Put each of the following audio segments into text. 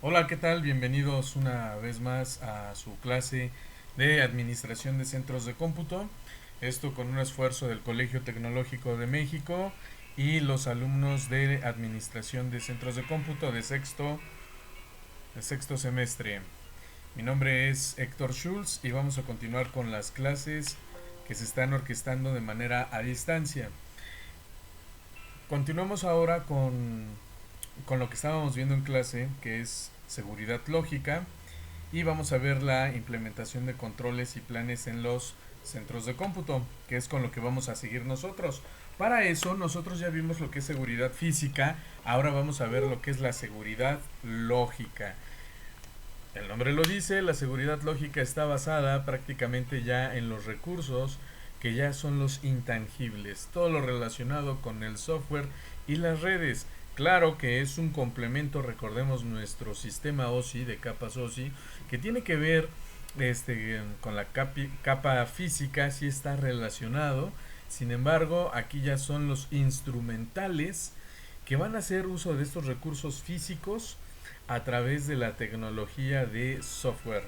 Hola, ¿qué tal? Bienvenidos una vez más a su clase de Administración de Centros de Cómputo. Esto con un esfuerzo del Colegio Tecnológico de México y los alumnos de Administración de Centros de Cómputo de sexto semestre. Mi nombre es Héctor Schulz y vamos a continuar con las clases que se están orquestando de manera a distancia. Continuamos ahora con lo que estábamos viendo en clase, que es seguridad lógica, y vamos a ver la implementación de controles y planes en los centros de cómputo, que es con lo que vamos a seguir nosotros. Para eso nosotros ya vimos lo que es seguridad física, ahora vamos a ver lo que es la seguridad lógica. El nombre lo dice, la seguridad lógica está basada prácticamente ya en los recursos que ya son los intangibles, todo lo relacionado con el software y las redes. Claro que es un complemento, recordemos nuestro sistema OSI de capas OSI, que tiene que ver con la capa física, sí está relacionado. Sin embargo, aquí ya son los instrumentales que van a hacer uso de estos recursos físicos a través de la tecnología de software.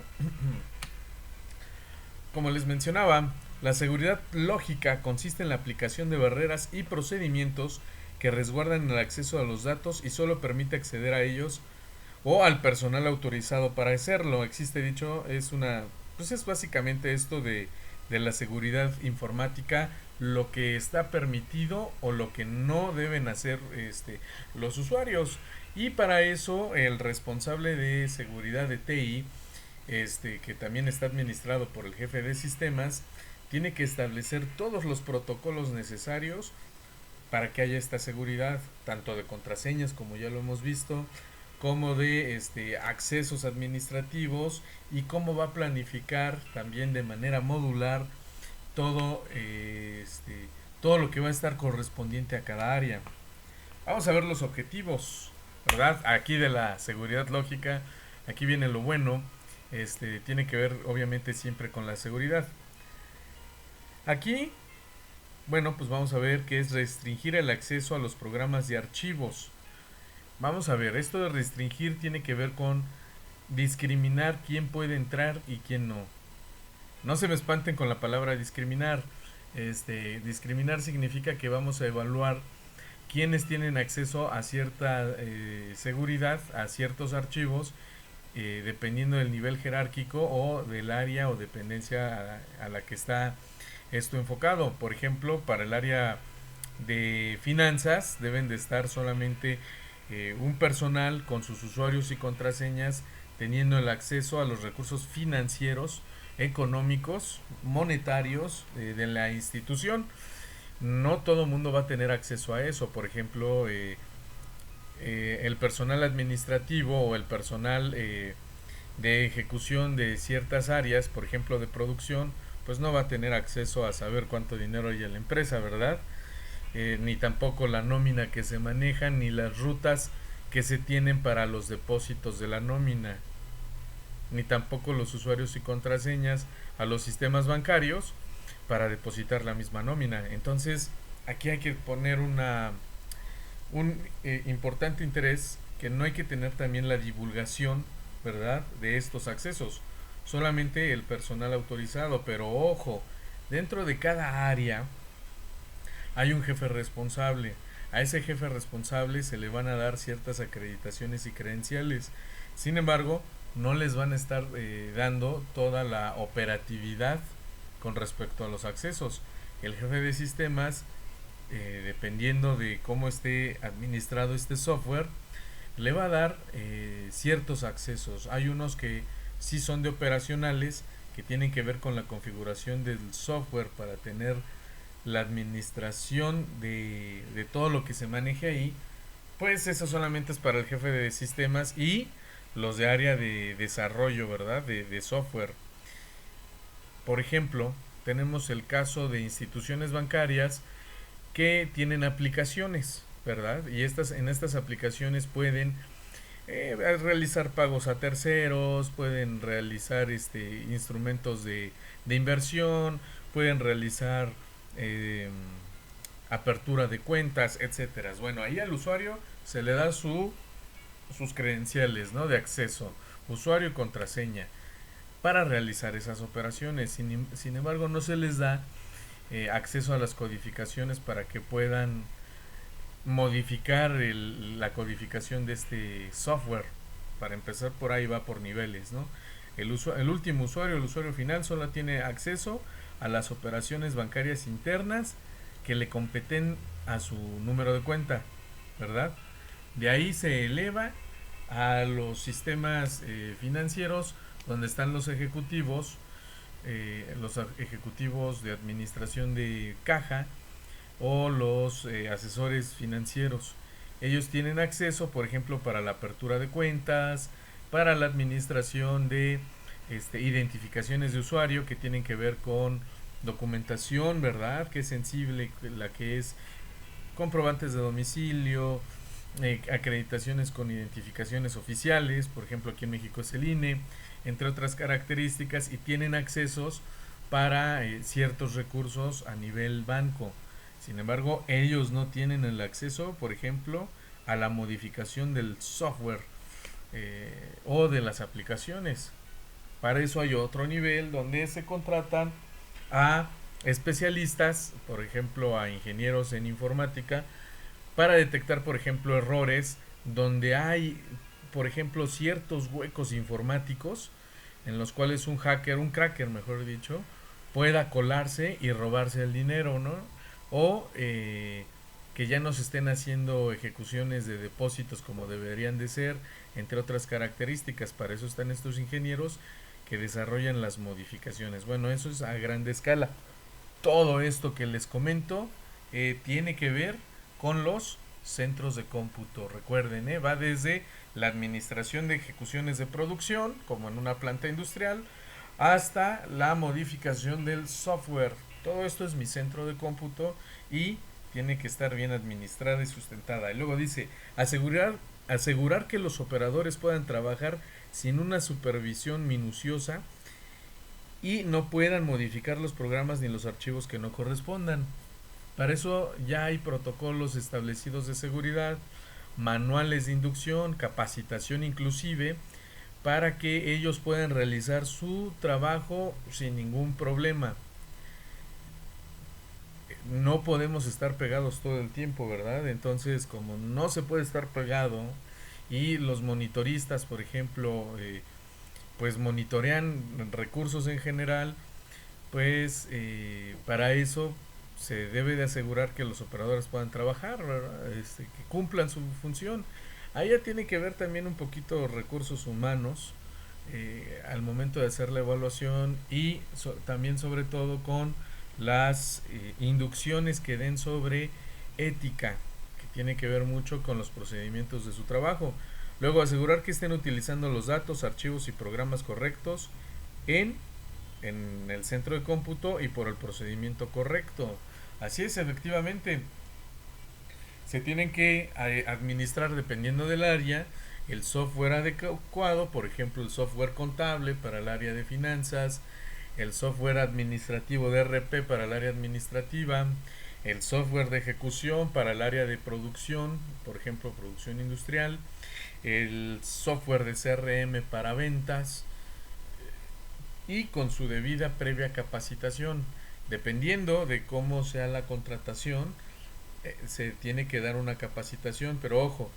Como les mencionaba, la seguridad lógica consiste en la aplicación de barreras y procedimientos que resguardan el acceso a los datos y solo permite acceder a ellos o al personal autorizado para hacerlo. Existe dicho, pues es básicamente esto de la seguridad informática, lo que está permitido o lo que no deben hacer los usuarios. Y para eso el responsable de seguridad de TI, que también está administrado por el jefe de sistemas, tiene que establecer todos los protocolos necesarios para que haya esta seguridad, tanto de contraseñas como ya lo hemos visto, como de accesos administrativos, y cómo va a planificar también de manera modular todo, todo lo que va a estar correspondiente a cada área. Vamos a ver los objetivos, ¿verdad? Aquí de la seguridad lógica, aquí viene lo bueno, tiene que ver obviamente siempre con la seguridad. Aquí, bueno, pues vamos a ver que es restringir el acceso a los programas de archivos. Vamos a ver, esto de restringir tiene que ver con discriminar quién puede entrar y quién no. No se me espanten con la palabra discriminar. Discriminar significa que vamos a evaluar quiénes tienen acceso a cierta seguridad, a ciertos archivos, dependiendo del nivel jerárquico o del área o dependencia a la que está esto enfocado. Por ejemplo, para el área de finanzas deben de estar solamente un personal con sus usuarios y contraseñas teniendo el acceso a los recursos financieros, económicos, monetarios de la institución. No todo el mundo va a tener acceso a eso. Por ejemplo, el personal administrativo o el personal de ejecución de ciertas áreas, por ejemplo de producción, pues no va a tener acceso a saber cuánto dinero hay en la empresa, ¿verdad? Ni tampoco la nómina que se maneja, ni las rutas que se tienen para los depósitos de la nómina, ni tampoco los usuarios y contraseñas a los sistemas bancarios para depositar la misma nómina. Entonces, aquí hay que poner un importante interés, que no hay que tener también la divulgación, ¿verdad?, de estos accesos. Solamente el personal autorizado, pero ojo, dentro de cada área hay un jefe responsable. A ese jefe responsable se le van a dar ciertas acreditaciones y credenciales. Sin embargo, no les van a estar dando toda la operatividad con respecto a los accesos. El jefe de sistemas, dependiendo de cómo esté administrado este software, le va a dar ciertos accesos. Hay unos que sí son de operacionales, que tienen que ver con la configuración del software para tener la administración de todo lo que se maneje ahí. Pues eso solamente es para el jefe de sistemas y los de área de desarrollo, ¿verdad? De software. Por ejemplo, tenemos el caso de instituciones bancarias que tienen aplicaciones, ¿verdad? Y en estas aplicaciones pueden realizar pagos a terceros, pueden realizar instrumentos de inversión, pueden realizar eh, apertura de cuentas, etcétera. Bueno, ahí al usuario se le da su sus credenciales, ¿no? De acceso, usuario y contraseña para realizar esas operaciones. Sin embargo, no se les da acceso a las codificaciones para que puedan modificar la codificación de este software. Para empezar, por ahí va por niveles, ¿no? El último usuario, el usuario final, solo tiene acceso a las operaciones bancarias internas que le competen a su número de cuenta, ¿verdad? De ahí se eleva a los sistemas financieros donde están los ejecutivos de administración de caja o los asesores financieros. Ellos tienen acceso, por ejemplo, para la apertura de cuentas, para la administración de identificaciones de usuario que tienen que ver con documentación, ¿verdad? Que es sensible, la que es comprobantes de domicilio, acreditaciones con identificaciones oficiales, por ejemplo aquí en México es el INE, entre otras características, y tienen accesos para ciertos recursos a nivel banco. Sin embargo, ellos no tienen el acceso, por ejemplo, a la modificación del software o de las aplicaciones. Para eso hay otro nivel donde se contratan a especialistas, por ejemplo, a ingenieros en informática, para detectar, por ejemplo, errores donde hay, por ejemplo, ciertos huecos informáticos en los cuales un hacker, un cracker, mejor dicho, pueda colarse y robarse el dinero, ¿no? O que ya no se estén haciendo ejecuciones de depósitos como deberían de ser, entre otras características. Para eso están estos ingenieros que desarrollan las modificaciones. Bueno, eso es a grande escala. Todo esto que les comento tiene que ver con los centros de cómputo. Recuerden, va desde la administración de ejecuciones de producción, como en una planta industrial, hasta la modificación del software. Todo esto es mi centro de cómputo y tiene que estar bien administrada y sustentada. Y luego dice, asegurar que los operadores puedan trabajar sin una supervisión minuciosa y no puedan modificar los programas ni los archivos que no correspondan. Para eso ya hay protocolos establecidos de seguridad, manuales de inducción, capacitación inclusive, para que ellos puedan realizar su trabajo sin ningún problema. No podemos estar pegados todo el tiempo, ¿verdad? Entonces, como no se puede estar pegado y los monitoristas, por ejemplo, pues monitorean recursos en general, pues para eso se debe de asegurar que los operadores puedan trabajar, que cumplan su función. Ahí ya tiene que ver también un poquito recursos humanos al momento de hacer la evaluación y también sobre todo con las inducciones que den sobre ética, que tiene que ver mucho con los procedimientos de su trabajo. Luego, asegurar que estén utilizando los datos, archivos y programas correctos en, en el centro de cómputo y por el procedimiento correcto. Así es, efectivamente, se tienen que administrar dependiendo del área el software adecuado, por ejemplo el software contable para el área de finanzas, el software administrativo de RP para el área administrativa, el software de ejecución para el área de producción, por ejemplo producción industrial, el software de CRM para ventas y con su debida previa capacitación. Dependiendo de cómo sea la contratación, se tiene que dar una capacitación, pero ojo,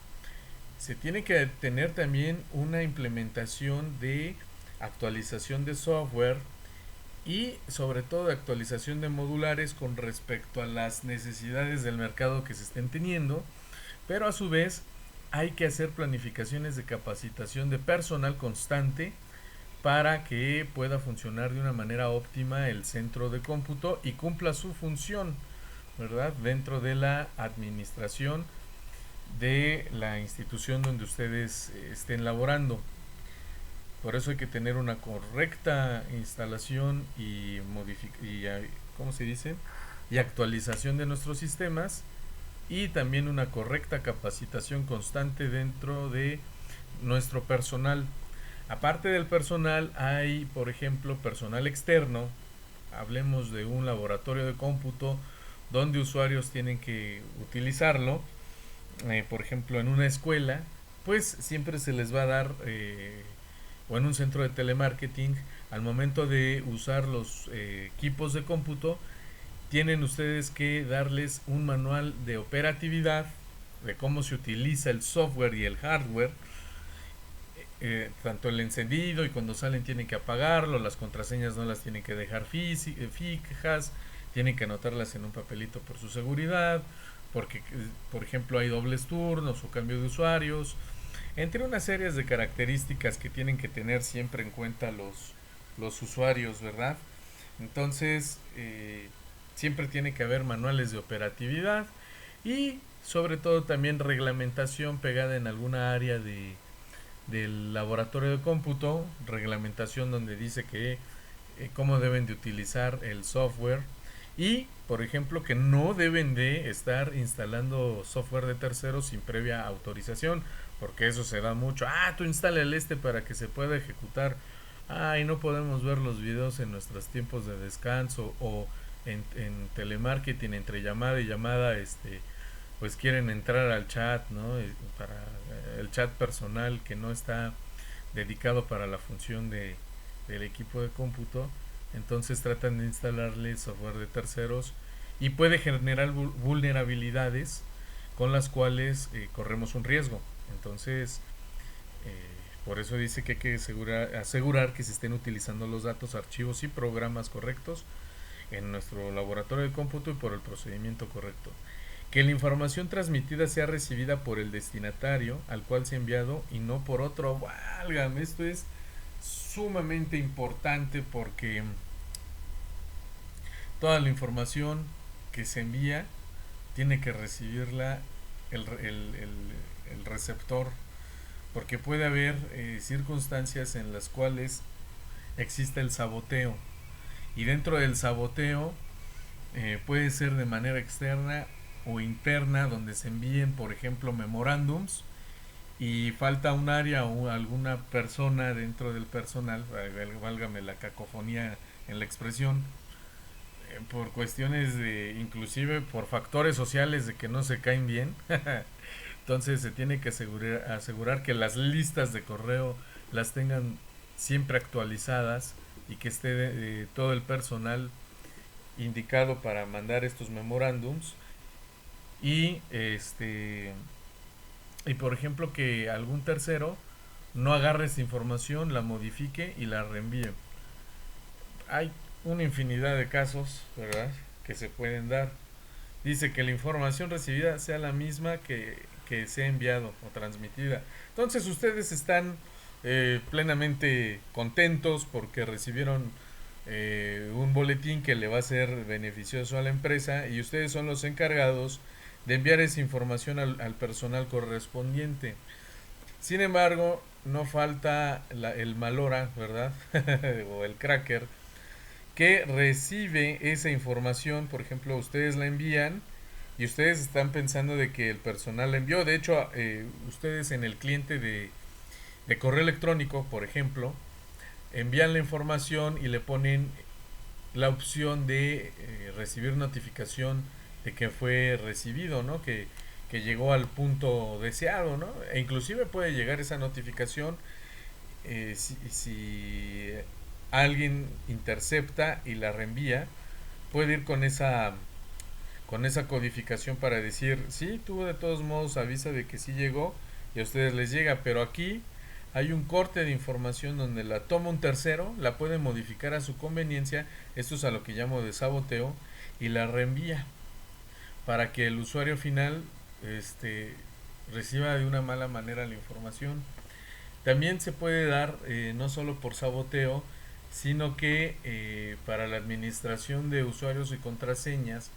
se tiene que tener también una implementación de actualización de software y sobre todo de actualización de modulares con respecto a las necesidades del mercado que se estén teniendo, pero a su vez hay que hacer planificaciones de capacitación de personal constante para que pueda funcionar de una manera óptima el centro de cómputo y cumpla su función, ¿verdad? Dentro de la administración de la institución donde ustedes estén laborando. Por eso hay que tener una correcta instalación ¿cómo se dice? Y actualización de nuestros sistemas y también una correcta capacitación constante dentro de nuestro personal. Aparte del personal hay, por ejemplo, personal externo. Hablemos de un laboratorio de cómputo donde usuarios tienen que utilizarlo, por ejemplo en una escuela pues siempre se les va a dar, o en un centro de telemarketing, al momento de usar los equipos de cómputo, tienen ustedes que darles un manual de operatividad, de cómo se utiliza el software y el hardware, tanto el encendido, y cuando salen tienen que apagarlo, las contraseñas no las tienen que dejar fijas, tienen que anotarlas en un papelito por su seguridad, porque por ejemplo hay dobles turnos o cambio de usuarios, entre una serie de características que tienen que tener siempre en cuenta los usuarios, ¿verdad? Entonces, siempre tiene que haber manuales de operatividad y sobre todo también reglamentación pegada en alguna área del laboratorio de cómputo, reglamentación donde dice que cómo deben de utilizar el software y, por ejemplo, que no deben de estar instalando software de terceros sin previa autorización, porque eso se da mucho. Ah, tú instala el para que se pueda ejecutar. Ah, y no podemos ver los videos en nuestros tiempos de descanso o en telemarketing entre llamada y llamada, pues quieren entrar al chat, ¿no? Para el chat personal que no está dedicado para la función del equipo de cómputo, entonces tratan de instalarle software de terceros y puede generar vulnerabilidades con las cuales corremos un riesgo. Entonces, por eso dice que hay que asegurar que se estén utilizando los datos, archivos y programas correctos en nuestro laboratorio de cómputo y por el procedimiento correcto. Que la información transmitida sea recibida por el destinatario al cual se ha enviado y no por otro. Válgame, esto es sumamente importante porque toda la información que se envía tiene que recibirla el receptor, porque puede haber circunstancias en las cuales existe el saboteo, y dentro del saboteo puede ser de manera externa o interna, donde se envíen, por ejemplo, memorándums y falta un área o alguna persona dentro del personal, válgame la cacofonía en la expresión, por cuestiones de, inclusive por factores sociales de que no se caen bien. Entonces se tiene que asegurar que las listas de correo las tengan siempre actualizadas y que esté todo el personal indicado para mandar estos memorándums y y por ejemplo que algún tercero no agarre esa información, la modifique y la reenvíe. Hay una infinidad de casos, ¿verdad?, que se pueden dar. Dice que la información recibida sea la misma que sea enviado o transmitida. Entonces ustedes están plenamente contentos porque recibieron un boletín que le va a ser beneficioso a la empresa y ustedes son los encargados de enviar esa información al personal correspondiente. Sin embargo, no falta el malora, ¿verdad? O el cracker que recibe esa información. Por ejemplo, ustedes la envían y ustedes están pensando de que el personal la envió. De hecho, ustedes en el cliente de correo electrónico, por ejemplo, envían la información y le ponen la opción de recibir notificación de que fue recibido, ¿no? Que llegó al punto deseado, ¿no? E inclusive puede llegar esa notificación si alguien intercepta y la reenvía, puede ir con esa codificación para decir, sí, tú de todos modos avisa de que sí llegó y a ustedes les llega, pero aquí hay un corte de información donde la toma un tercero, la puede modificar a su conveniencia, esto es a lo que llamo de saboteo, y la reenvía para que el usuario final reciba de una mala manera la información. También se puede dar no solo por saboteo, sino que para la administración de usuarios y contraseñas,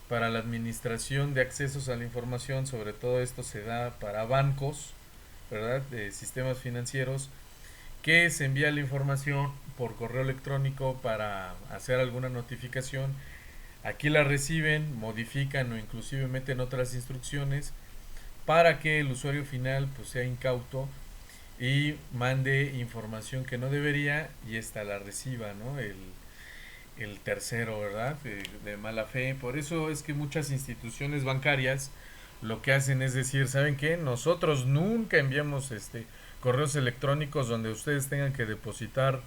para la administración de accesos a la información, sobre todo esto se da para bancos, ¿verdad? De sistemas financieros, que se envía la información por correo electrónico para hacer alguna notificación. Aquí la reciben, modifican o inclusive meten otras instrucciones para que el usuario final pues sea incauto y mande información que no debería y esta la reciba, ¿no? El tercero, ¿verdad? De mala fe. Por eso es que muchas instituciones bancarias lo que hacen es decir, ¿saben qué? Nosotros nunca enviamos correos electrónicos donde ustedes tengan que depositar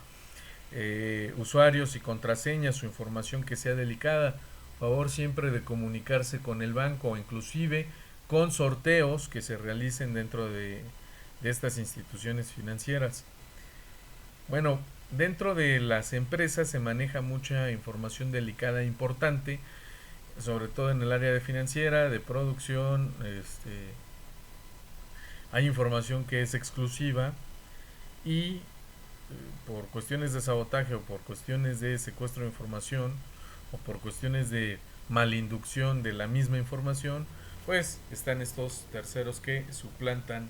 usuarios y contraseñas o información que sea delicada. Favor siempre de comunicarse con el banco o inclusive con sorteos que se realicen dentro de estas instituciones financieras. Bueno, dentro de las empresas se maneja mucha información delicada e importante, sobre todo en el área de financiera, de producción. Hay información que es exclusiva y por cuestiones de sabotaje o por cuestiones de secuestro de información o por cuestiones de malinducción de la misma información, pues están estos terceros que suplantan,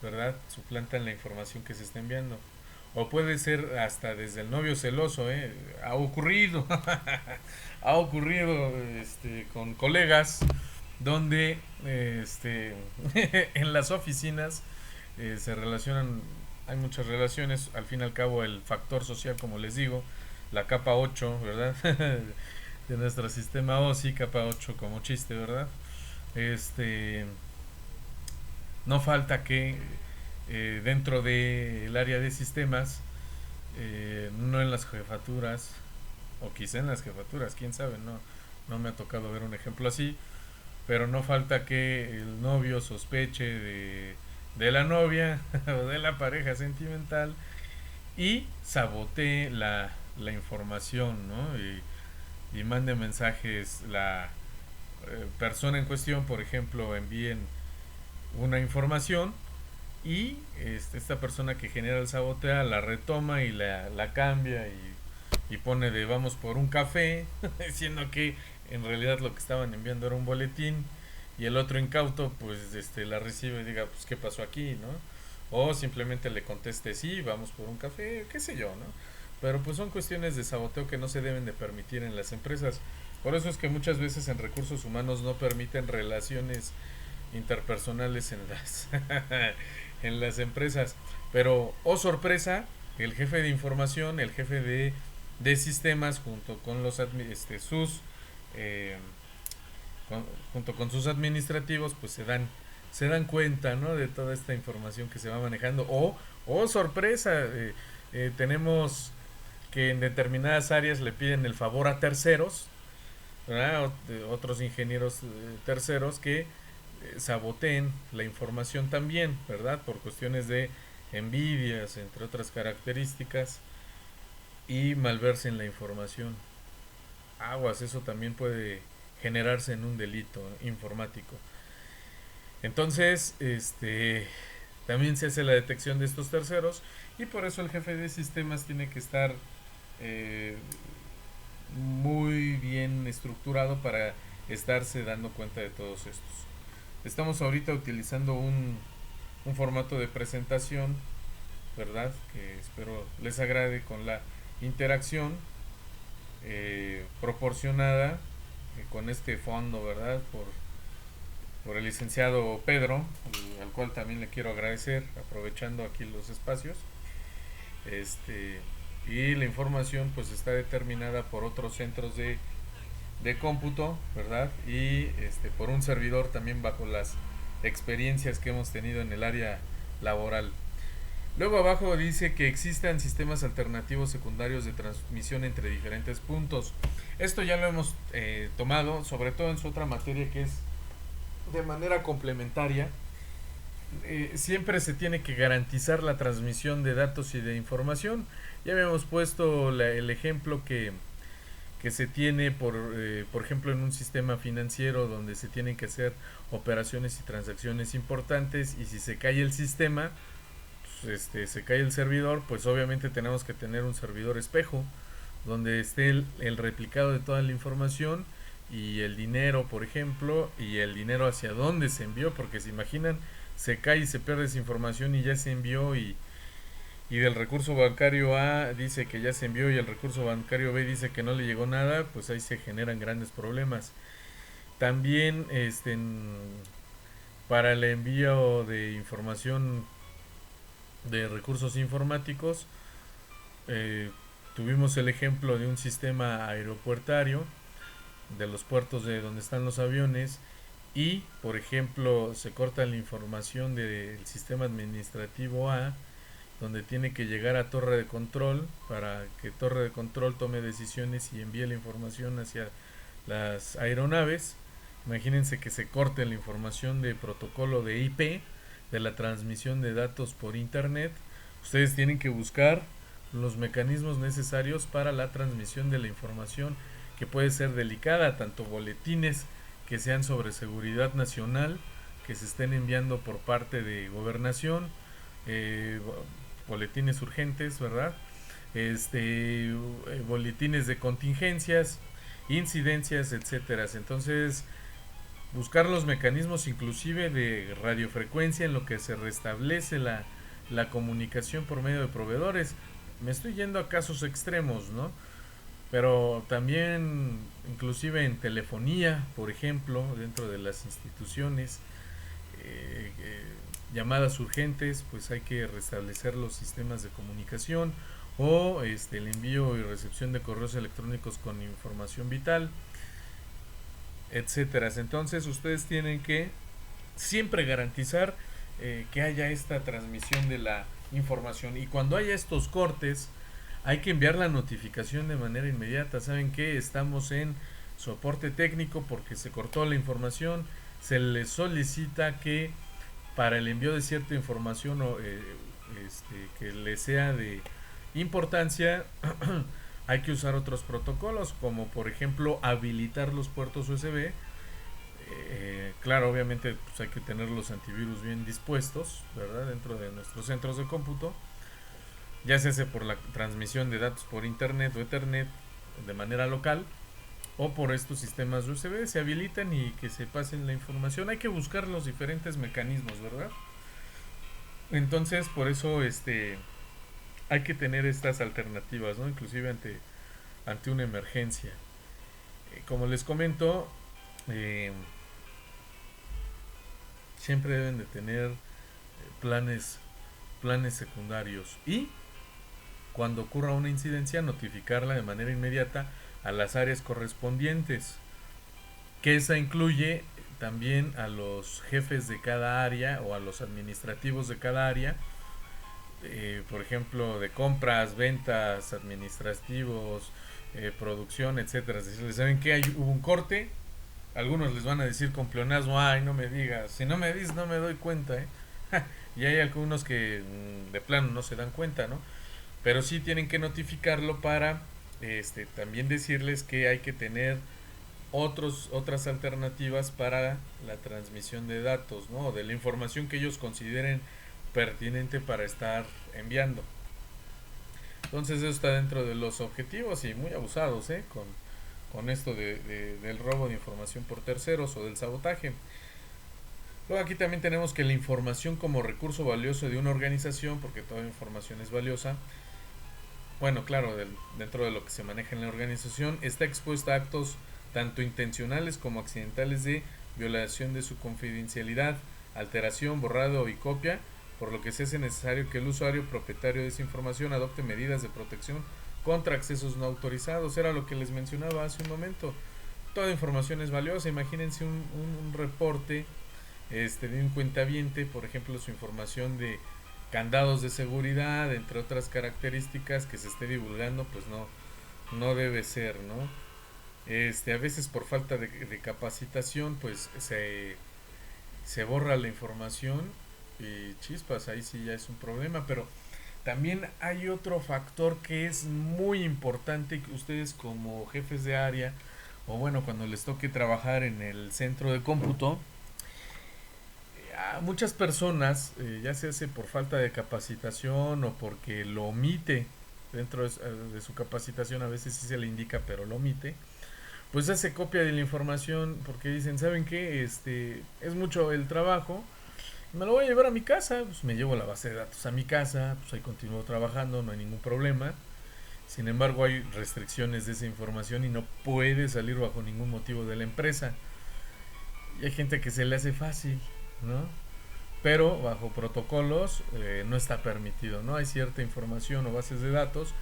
¿verdad? Suplantan la información que se está enviando. O puede ser hasta desde el novio celoso, ¿eh? Ha ocurrido, ha ocurrido con colegas donde en las oficinas se relacionan, hay muchas relaciones, al fin y al cabo el factor social, como les digo, la capa 8, ¿verdad? De nuestro sistema OSI, capa 8 como chiste, ¿verdad? Este, no falta que dentro del área de sistemas, no en las jefaturas, o quizá en las jefaturas, quién sabe, no me ha tocado ver un ejemplo así, pero no falta que el novio sospeche de la novia o de la pareja sentimental y sabotee la información, ¿no? Y mande mensajes, la persona en cuestión, por ejemplo, envíen una información y esta persona que genera el sabotea la retoma y la cambia y pone de vamos por un café, diciendo que en realidad lo que estaban enviando era un boletín y el otro incauto pues la recibe y diga pues qué pasó aquí, ¿no? O simplemente le conteste sí, vamos por un café, qué sé yo, ¿no? Pero pues son cuestiones de saboteo que no se deben de permitir en las empresas. Por eso es que muchas veces en recursos humanos no permiten relaciones interpersonales en las empresas. Pero, oh sorpresa, el jefe de información, el jefe de sistemas, junto con los sus eh, junto con sus administrativos, pues se dan cuenta, ¿no? De toda esta información que se va manejando. O, oh sorpresa, tenemos que en determinadas áreas le piden el favor a terceros, ¿verdad? Otros ingenieros terceros que saboteen la información también, ¿verdad? Por cuestiones de envidias, entre otras características, y malversen la información. Aguas, eso también puede generarse en un delito informático. Entonces, también se hace la detección de estos terceros y por eso el jefe de sistemas tiene que estar eh, muy bien estructurado para estarse dando cuenta de todos estos. Estamos ahorita utilizando un formato de presentación, ¿verdad? Que espero les agrade con la interacción proporcionada con este fondo, ¿verdad? Por el licenciado Pedro, al cual también le quiero agradecer, aprovechando aquí los espacios. Este, y la información pues está determinada por otros centros de cómputo, ¿verdad? Y por un servidor también bajo las experiencias que hemos tenido en el área laboral. Luego abajo dice que existan sistemas alternativos secundarios de transmisión entre diferentes puntos. Esto ya lo hemos tomado, sobre todo en su otra materia que es de manera complementaria. Siempre se tiene que garantizar la transmisión de datos y de información. Ya habíamos puesto el ejemplo que se tiene por ejemplo en un sistema financiero donde se tienen que hacer operaciones y transacciones importantes y si se cae el sistema, pues, se cae el servidor, pues obviamente tenemos que tener un servidor espejo donde esté el replicado de toda la información y el dinero, por ejemplo, y el dinero hacia dónde se envió, porque se imaginan, se cae y se pierde esa información y ya se envió y del recurso bancario A dice que ya se envió y el recurso bancario B dice que no le llegó nada, pues ahí se generan grandes problemas. También para el envío de información de recursos informáticos, eh, tuvimos el ejemplo de un sistema aeropuertario, de los puertos de donde están los aviones, y, por ejemplo, se corta la información del sistema administrativo A, donde tiene que llegar a torre de control para que torre de control tome decisiones y envíe la información hacia las aeronaves. Imagínense que se corte la información de protocolo de IP, de la transmisión de datos por internet. Ustedes tienen que buscar los mecanismos necesarios para la transmisión de la información, que puede ser delicada, tanto boletines que sean sobre seguridad nacional, que se estén enviando por parte de gobernación, eh, boletines urgentes, ¿verdad? Boletines de contingencias, incidencias, etcétera. Entonces, buscar los mecanismos inclusive de radiofrecuencia en lo que se restablece la comunicación por medio de proveedores. Me estoy yendo a casos extremos, ¿no? Pero también inclusive en telefonía, por ejemplo, dentro de las instituciones, llamadas urgentes, pues hay que restablecer los sistemas de comunicación o el envío y recepción de correos electrónicos con información vital, etcétera. Entonces ustedes tienen que siempre garantizar que haya esta transmisión de la información, y cuando haya estos cortes hay que enviar la notificación de manera inmediata. Saben que estamos en soporte técnico porque se cortó la información, se les solicita que para el envío de cierta información o que le sea de importancia hay que usar otros protocolos, como por ejemplo habilitar los puertos USB. Claro, obviamente pues hay que tener los antivirus bien dispuestos, ¿verdad? Dentro de nuestros centros de cómputo, ya se hace por la transmisión de datos por internet o ethernet de manera local, o por estos sistemas USB, se habilitan y que se pasen la información. Hay que buscar los diferentes mecanismos, ¿verdad? Entonces, por eso hay que tener estas alternativas, ¿no? Inclusive ante una emergencia. Como les comento, eh, siempre deben de tener planes secundarios, y cuando ocurra una incidencia notificarla de manera inmediata a las áreas correspondientes, que esa incluye también a los jefes de cada área o a los administrativos de cada área, por ejemplo, de compras, ventas, administrativos, producción, etcétera. Es decir, ¿saben que hubo un corte? Algunos les van a decir con pleonasmo, ay, no me digas, si no me dices no me doy cuenta, ¿eh? Y hay algunos que de plano no se dan cuenta, ¿no? Pero sí tienen que notificarlo para también decirles que hay que tener otras alternativas para la transmisión de datos, ¿no? De la información que ellos consideren pertinente para estar enviando. Entonces eso está dentro de los objetivos y muy abusados, con esto del robo de información por terceros o del sabotaje. Luego aquí también tenemos que la información como recurso valioso de una organización, porque toda información es valiosa, bueno, claro, dentro de lo que se maneja en la organización, está expuesta a actos tanto intencionales como accidentales de violación de su confidencialidad, alteración, borrado y copia, por lo que se hace necesario que el usuario propietario de esa información adopte medidas de protección contra accesos no autorizados. Era lo que les mencionaba hace un momento. Toda información es valiosa. Imagínense un reporte de un cuentaviente, por ejemplo, su información de candados de seguridad, entre otras características, que se esté divulgando, pues no debe ser, ¿no? A veces por falta de capacitación, pues se borra la información y chispas, ahí sí ya es un problema. Pero también hay otro factor que es muy importante, que ustedes como jefes de área, o bueno, cuando les toque trabajar en el centro de cómputo, a muchas personas, ya se hace por falta de capacitación o porque lo omite dentro de su capacitación, a veces sí se le indica pero lo omite, pues hace copia de la información porque dicen, ¿saben qué? Es mucho el trabajo, me lo voy a llevar a mi casa, pues me llevo la base de datos a mi casa, pues ahí continúo trabajando, no hay ningún problema. Sin embargo, hay restricciones de esa información y no puede salir bajo ningún motivo de la empresa. Y hay gente que se le hace fácil, ¿no? Pero bajo protocolos no está permitido, ¿no? Hay cierta información o bases de datos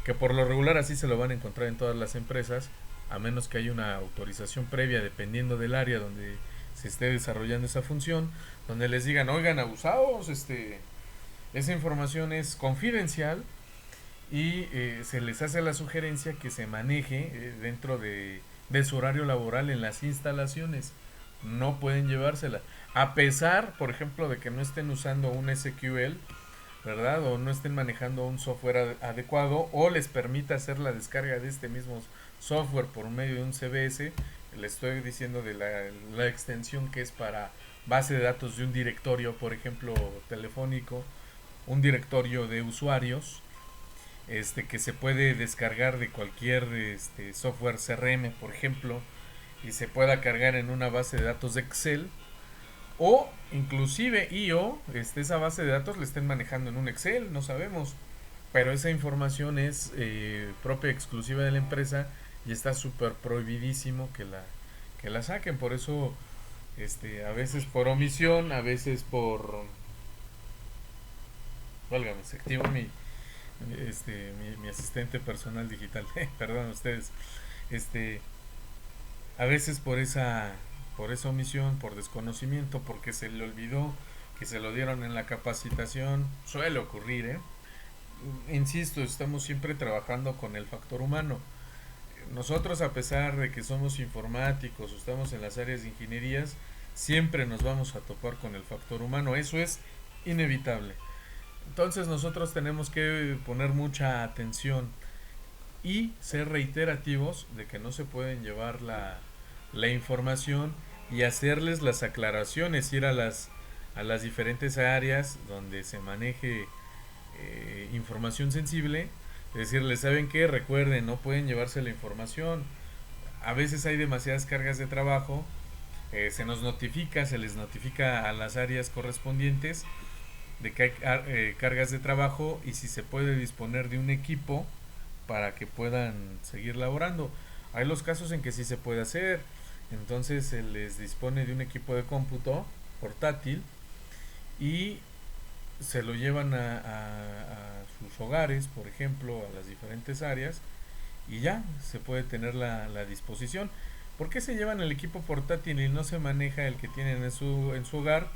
que por lo regular así se lo van a encontrar en todas las empresas, a menos que haya una autorización previa dependiendo del área donde se esté desarrollando esa función, donde les digan, oigan, abusados, esa información es confidencial y se les hace la sugerencia que se maneje dentro de su horario laboral en las instalaciones. No pueden llevársela. A pesar, por ejemplo, de que no estén usando un SQL, ¿verdad? O no estén manejando un software adecuado o les permita hacer la descarga de este mismo software por medio de un CBS. Le estoy diciendo de la extensión que es para base de datos de un directorio, por ejemplo, telefónico, un directorio de usuarios, que se puede descargar de cualquier software CRM, por ejemplo, y se pueda cargar en una base de datos de Excel, o inclusive esa base de datos la estén manejando en un Excel, no sabemos, pero esa información es propia exclusiva de la empresa y está súper prohibidísimo que la saquen. Por eso a veces por omisión, a veces por, válgame, se activó mi asistente personal digital. Perdón ustedes. este a veces por esa omisión, por desconocimiento, porque se le olvidó que se lo dieron en la capacitación, suele ocurrir. Insisto, estamos siempre trabajando con el factor humano. Nosotros, a pesar de que somos informáticos o estamos en las áreas de ingenierías, siempre nos vamos a topar con el factor humano. Eso es inevitable. Entonces nosotros tenemos que poner mucha atención y ser reiterativos de que no se pueden llevar la información y hacerles las aclaraciones, ir a las diferentes áreas donde se maneje información sensible, decirles, ¿saben qué? Recuerden, no pueden llevarse la información. A veces hay demasiadas cargas de trabajo, se les notifica a las áreas correspondientes de que hay cargas de trabajo y si se puede disponer de un equipo para que puedan seguir laborando. Hay los casos en que sí se puede hacer, entonces se les dispone de un equipo de cómputo portátil y se lo llevan a sus hogares, por ejemplo, a las diferentes áreas, y ya se puede tener la disposición. ¿Por qué se llevan el equipo portátil y no se maneja el que tienen en su hogar?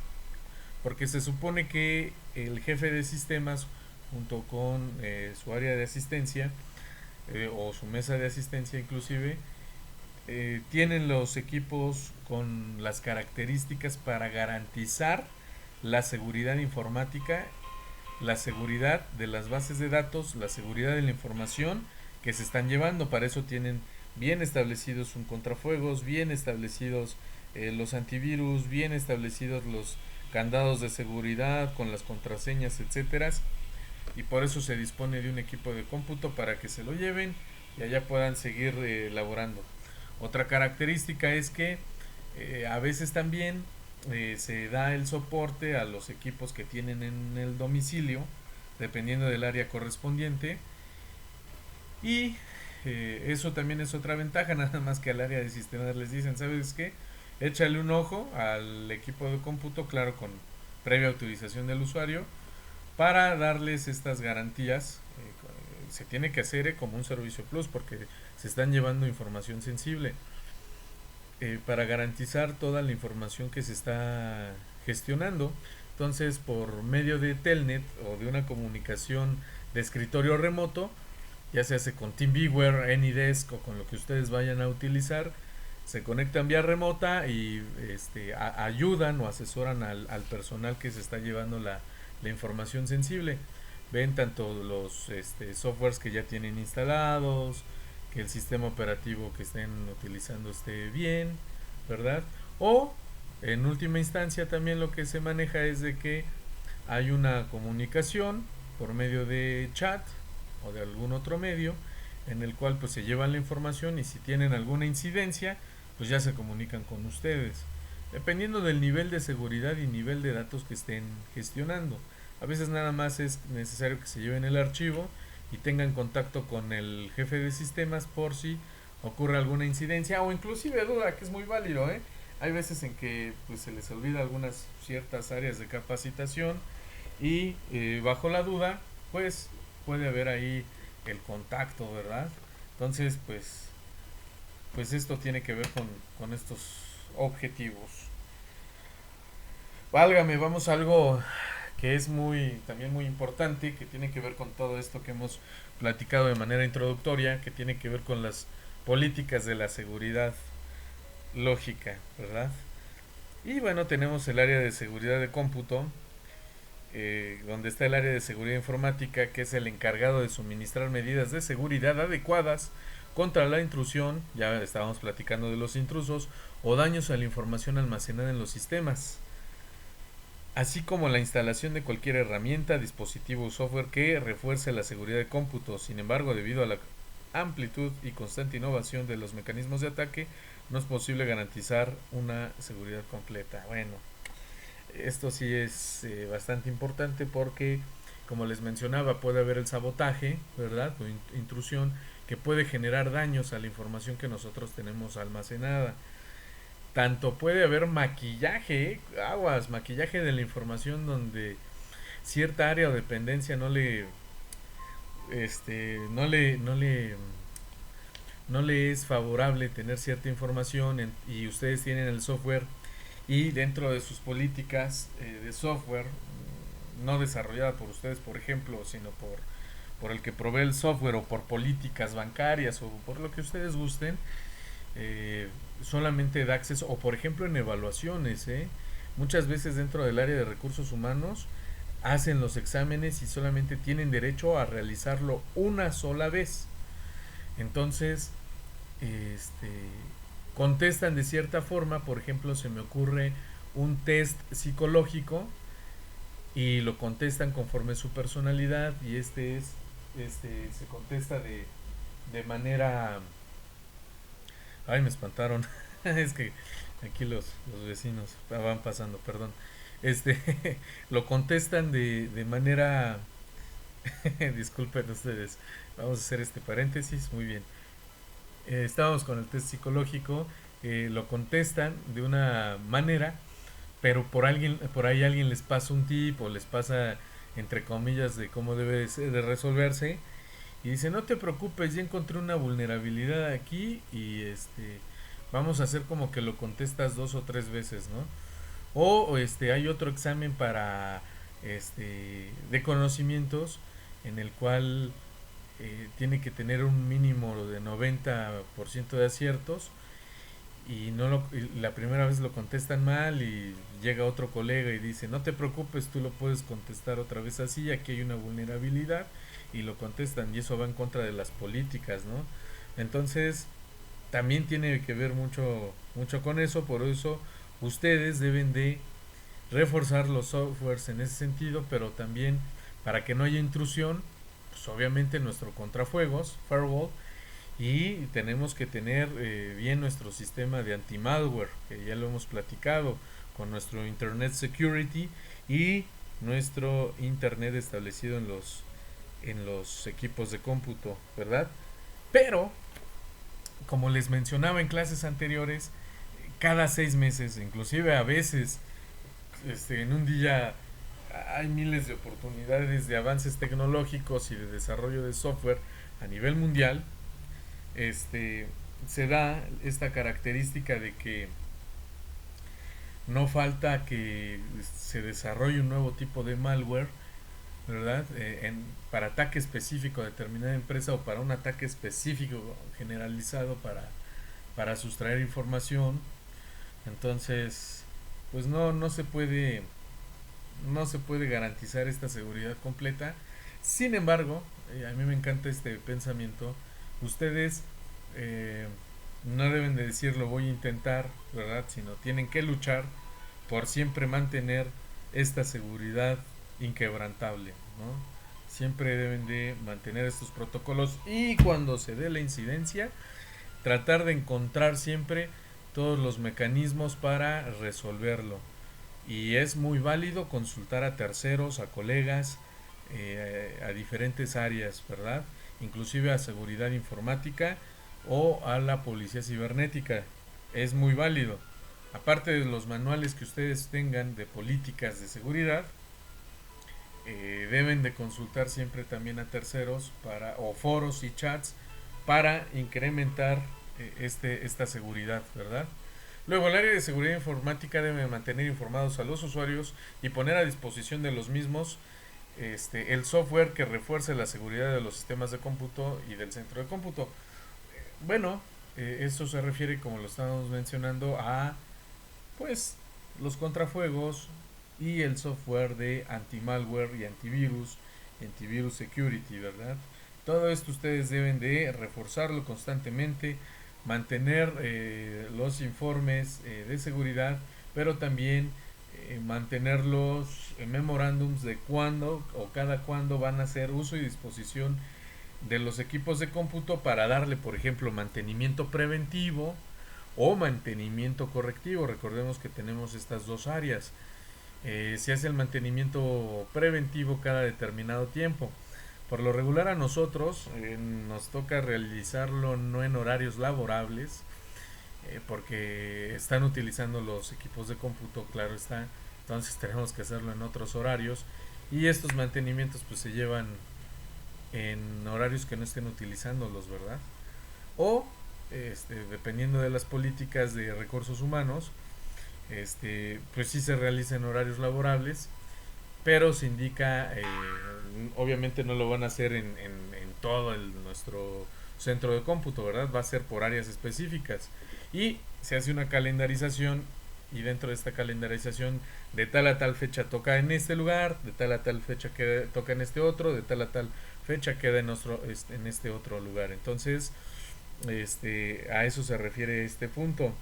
Porque se supone que el jefe de sistemas, junto con su área de asistencia, o su mesa de asistencia inclusive, tienen los equipos con las características para garantizar la seguridad informática, la seguridad de las bases de datos, la seguridad de la información que se están llevando. Para eso tienen bien establecidos un contrafuegos, bien establecidos los antivirus, bien establecidos los candados de seguridad con las contraseñas, etcétera. Y por eso se dispone de un equipo de cómputo para que se lo lleven y allá puedan seguir laborando. Otra característica es que a veces también se da el soporte a los equipos que tienen en el domicilio, dependiendo del área correspondiente. Y eso también es otra ventaja, nada más que al área de sistemas les dicen, ¿sabes qué? Échale un ojo al equipo de cómputo, claro, con previa autorización del usuario, para darles estas garantías. Se tiene que hacer como un servicio plus porque se están llevando información sensible, para garantizar toda la información que se está gestionando. Entonces, por medio de Telnet o de una comunicación de escritorio remoto, ya se hace con TeamViewer, AnyDesk o con lo que ustedes vayan a utilizar, se conectan vía remota y ayudan o asesoran al personal que se está llevando la información sensible. Ven tanto los softwares que ya tienen instalados, que el sistema operativo que estén utilizando esté bien, ¿verdad? O en última instancia también lo que se maneja es de que hay una comunicación por medio de chat o de algún otro medio en el cual pues se llevan la información y si tienen alguna incidencia pues ya se comunican con ustedes, dependiendo del nivel de seguridad y nivel de datos que estén gestionando. A veces nada más es necesario que se lleven el archivo y tengan contacto con el jefe de sistemas por si ocurre alguna incidencia o inclusive duda, que es muy válido. Hay veces en que pues, se les olvida algunas ciertas áreas de capacitación y bajo la duda pues puede haber ahí el contacto, ¿verdad? Entonces pues esto tiene que ver con estos objetivos. Válgame, vamos a algo que es también muy importante, que tiene que ver con todo esto que hemos platicado de manera introductoria, que tiene que ver con las políticas de la seguridad lógica, ¿verdad? Y bueno, tenemos el área de seguridad de cómputo, donde está el área de seguridad informática, que es el encargado de suministrar medidas de seguridad adecuadas contra la intrusión, ya estábamos platicando de los intrusos, o daños a la información almacenada en los sistemas, así como la instalación de cualquier herramienta, dispositivo o software que refuerce la seguridad de cómputo. Sin embargo, debido a la amplitud y constante innovación de los mecanismos de ataque, no es posible garantizar una seguridad completa. Bueno, esto sí es bastante importante porque, como les mencionaba, puede haber el sabotaje, ¿verdad? O intrusión que puede generar daños a la información que nosotros tenemos almacenada. Tanto puede haber maquillaje, aguas, maquillaje de la información donde cierta área o dependencia no le es favorable tener cierta información y ustedes tienen el software y dentro de sus políticas de software no desarrollada por ustedes, por ejemplo, sino por el que provee el software o por políticas bancarias o por lo que ustedes gusten, eh, solamente da acceso, o por ejemplo en evaluaciones, muchas veces dentro del área de recursos humanos hacen los exámenes y solamente tienen derecho a realizarlo una sola vez. Entonces, este, contestan de cierta forma, por ejemplo, se me ocurre un test psicológico y lo contestan conforme su personalidad y se contesta de manera. Ay, me espantaron. Es que aquí los vecinos van pasando, perdón. Este, lo contestan de manera. Disculpen ustedes. Vamos a hacer este paréntesis. Muy bien. Estábamos con el test psicológico. Lo contestan de una manera, pero por ahí alguien les pasa un tip o les pasa entre comillas de cómo debe de resolverse y dice, no te preocupes, ya encontré una vulnerabilidad aquí y vamos a hacer como que lo contestas 2 o 3 veces, ¿no? O hay otro examen para de conocimientos en el cual tiene que tener un mínimo de 90% de aciertos y la primera vez lo contestan mal y llega otro colega y dice, no te preocupes, tú lo puedes contestar otra vez así, aquí hay una vulnerabilidad y lo contestan y eso va en contra de las políticas, ¿no? Entonces, también tiene que ver mucho con eso, por eso ustedes deben de reforzar los softwares en ese sentido, pero también para que no haya intrusión, pues obviamente nuestro contrafuegos, firewall, y tenemos que tener bien nuestro sistema de anti-malware, que ya lo hemos platicado, con nuestro Internet Security y nuestro Internet establecido en los equipos de cómputo, ¿verdad? Pero, como les mencionaba en clases anteriores, cada 6 meses, inclusive a veces, en un día hay miles de oportunidades de avances tecnológicos y de desarrollo de software a nivel mundial. este, Se da esta característica de que no falta que se desarrolle un nuevo tipo de malware, ¿verdad? Para ataque específico a determinada empresa o para un ataque específico generalizado para sustraer información. Entonces, pues no se puede garantizar esta seguridad completa. Sin embargo, a mí me encanta este pensamiento. Ustedes eh, no deben de decir lo voy a intentar, ¿verdad? Sino tienen que luchar por siempre mantener esta seguridad inquebrantable, ¿no? Siempre deben de mantener estos protocolos y cuando se dé la incidencia, tratar de encontrar siempre todos los mecanismos para resolverlo. Y es muy válido consultar a terceros, a colegas, a diferentes áreas, ¿verdad? Inclusive a seguridad informática o a la policía cibernética. Es muy válido. Aparte de los manuales que ustedes tengan de políticas de seguridad, deben de consultar siempre también a terceros o foros y chats para incrementar esta seguridad, ¿verdad? Luego, el área de seguridad informática debe mantener informados a los usuarios y poner a disposición de los mismos el software que refuerce la seguridad de los sistemas de cómputo y del centro de cómputo. Bueno, esto se refiere, como lo estábamos mencionando, a pues los contrafuegos y el software de anti-malware y antivirus security, ¿verdad? Todo esto ustedes deben de reforzarlo constantemente, mantener los informes de seguridad, pero también mantener los memorándums de cuándo o cada cuándo van a hacer uso y disposición de los equipos de cómputo para darle, por ejemplo, mantenimiento preventivo o mantenimiento correctivo. Recordemos que tenemos estas dos áreas. Se hace el mantenimiento preventivo cada determinado tiempo. Por lo regular a nosotros nos toca realizarlo no en horarios laborables, porque están utilizando los equipos de cómputo, claro está. Entonces tenemos que hacerlo en otros horarios y estos mantenimientos pues se llevan en horarios que no estén utilizándolos, ¿verdad? O dependiendo de las políticas de recursos humanos, pues sí se realiza en horarios laborables, pero se indica, obviamente no lo van a hacer en todo nuestro centro de cómputo, ¿verdad? Va a ser por áreas específicas y se hace una calendarización, y dentro de esta calendarización de tal a tal fecha toca en este lugar, de tal a tal fecha que toca en este otro, de tal a tal fecha queda en este otro lugar. Entonces, a eso se refiere este punto.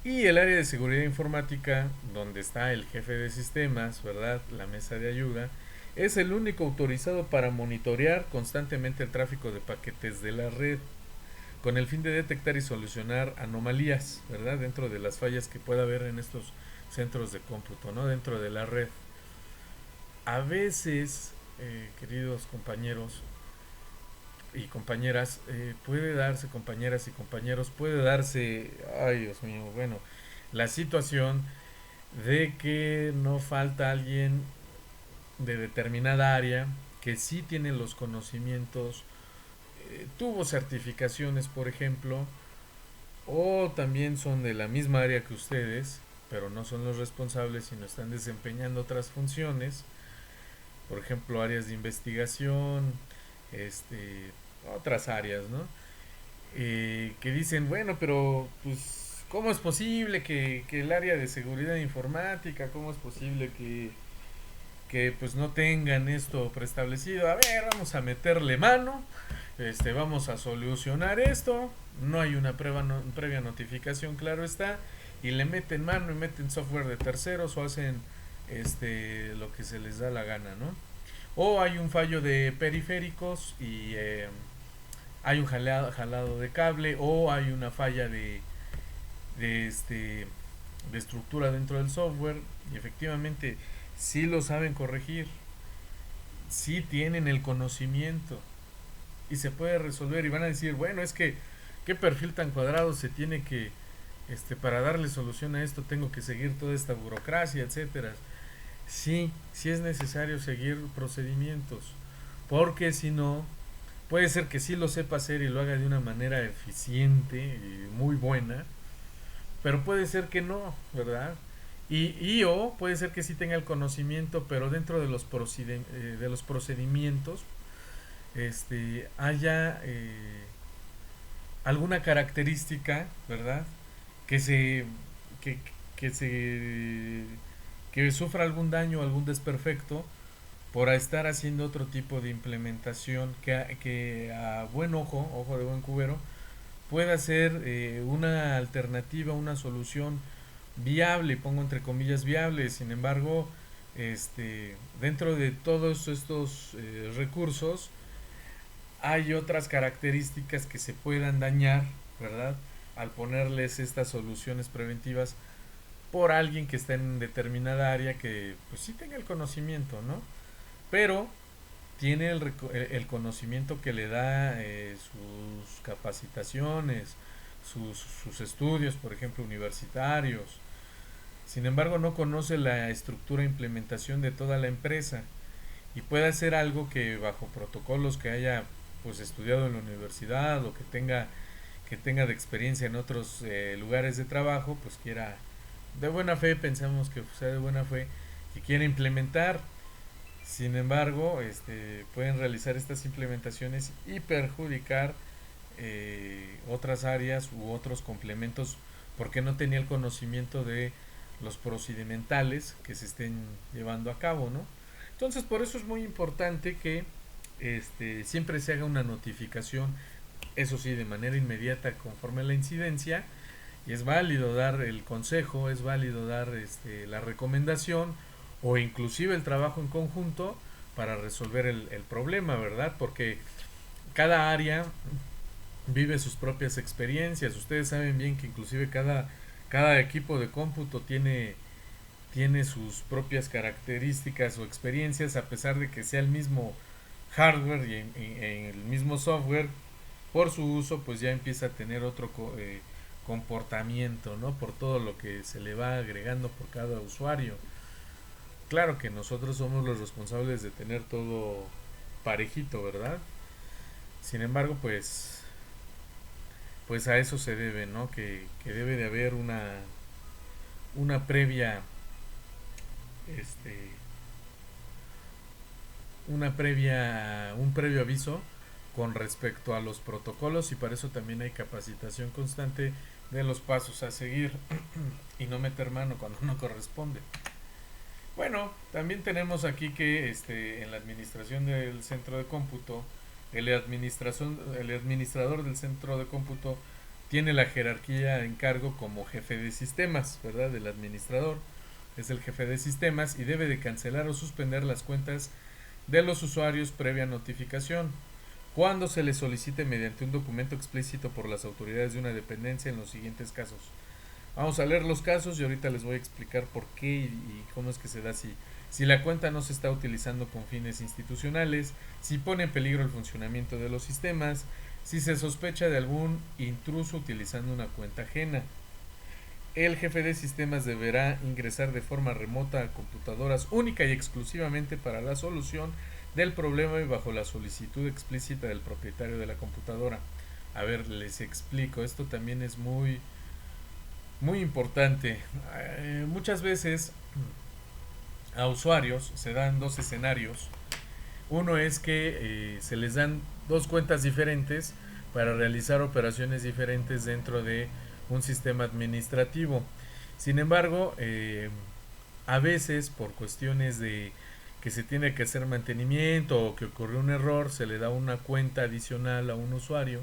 Y el área de seguridad informática, donde está el jefe de sistemas, ¿verdad? La mesa de ayuda, es el único autorizado para monitorear constantemente el tráfico de paquetes de la red, con el fin de detectar y solucionar anomalías, ¿verdad? Dentro de las fallas que pueda haber en estos centros de cómputo, ¿no? Dentro de la red. A veces, queridos compañeros y compañeras, puede darse, compañeras y compañeros, puede darse, ay Dios mío, bueno, la situación de que no falta alguien de determinada área que sí tiene los conocimientos, tuvo certificaciones, por ejemplo, o también son de la misma área que ustedes, pero no son los responsables, sino están desempeñando otras funciones, por ejemplo, áreas de investigación, otras áreas, ¿no? Que dicen, bueno, pero pues, ¿cómo es posible que el área de seguridad informática, cómo es posible que pues no tengan esto preestablecido? A ver, vamos a meterle mano, vamos a solucionar esto, no hay una previa notificación, claro está, y le meten mano y meten software de terceros o hacen lo que se les da la gana, ¿no? O hay un fallo de periféricos y hay un jalado de cable, o hay una falla de, este, de estructura dentro del software, y efectivamente sí lo saben corregir, sí tienen el conocimiento y se puede resolver. Y van a decir, bueno, es que qué perfil tan cuadrado se tiene que, para darle solución a esto tengo que seguir toda esta burocracia, etcétera. Sí, sí es necesario seguir procedimientos, porque si no, puede ser que sí lo sepa hacer y lo haga de una manera eficiente y muy buena, pero puede ser que no, ¿verdad? O puede ser que sí tenga el conocimiento, pero dentro de de los procedimientos haya alguna característica, ¿verdad? Que se que, que se que sufra algún daño, algún desperfecto por estar haciendo otro tipo de implementación que a buen ojo de buen cubero, pueda ser una alternativa, una solución viable, pongo entre comillas viable. Sin embargo, dentro de todos estos recursos hay otras características que se puedan dañar, ¿verdad? Al ponerles estas soluciones preventivas por alguien que está en determinada área que pues sí tenga el conocimiento, ¿no? Pero tiene el conocimiento que le da sus capacitaciones, sus estudios, por ejemplo, universitarios. Sin embargo, no conoce la estructura e implementación de toda la empresa y puede hacer algo que bajo protocolos que haya pues estudiado en la universidad o que que tenga de experiencia en otros lugares de trabajo, pues quiera de buena fe, pensamos que sea de buena fe, que quiera implementar. Sin embargo, pueden realizar estas implementaciones y perjudicar otras áreas u otros complementos porque no tenía el conocimiento de los procedimentales que se estén llevando a cabo, ¿no? Entonces, por eso es muy importante que siempre se haga una notificación, eso sí, de manera inmediata conforme a la incidencia, y es válido dar el consejo, es válido dar la recomendación o inclusive el trabajo en conjunto para resolver el problema, ¿verdad? Porque cada área vive sus propias experiencias. Ustedes saben bien que inclusive cada equipo de cómputo tiene sus propias características o experiencias, a pesar de que sea el mismo hardware y en el mismo software. Por su uso pues ya empieza a tener otro comportamiento, ¿no? Por todo lo que se le va agregando por cada usuario. Claro que nosotros somos los responsables de tener todo parejito, ¿verdad? Sin embargo, pues a eso se debe, ¿no? Que debe de haber una previa, este, un previo aviso con respecto a los protocolos, y para eso también hay capacitación constante de los pasos a seguir y no meter mano cuando no corresponde. Bueno, también tenemos aquí que en la administración del centro de cómputo, el administrador del centro de cómputo tiene la jerarquía en cargo como jefe de sistemas, ¿verdad? Del administrador es el jefe de sistemas y debe de cancelar o suspender las cuentas de los usuarios previa notificación, cuando se les solicite mediante un documento explícito por las autoridades de una dependencia en los siguientes casos. Vamos a leer los casos y ahorita les voy a explicar por qué y cómo es que se da si la cuenta no se está utilizando con fines institucionales, si pone en peligro el funcionamiento de los sistemas, si se sospecha de algún intruso utilizando una cuenta ajena. El jefe de sistemas deberá ingresar de forma remota a computadoras única y exclusivamente para la solución del problema y bajo la solicitud explícita del propietario de la computadora. A ver, les explico, esto también es muy importante. Muchas veces a usuarios se dan dos escenarios. Uno es que se les dan dos cuentas diferentes para realizar operaciones diferentes dentro de un sistema administrativo. Sin embargo, a veces por cuestiones de que se tiene que hacer mantenimiento o que ocurrió un error, se le da una cuenta adicional a un usuario,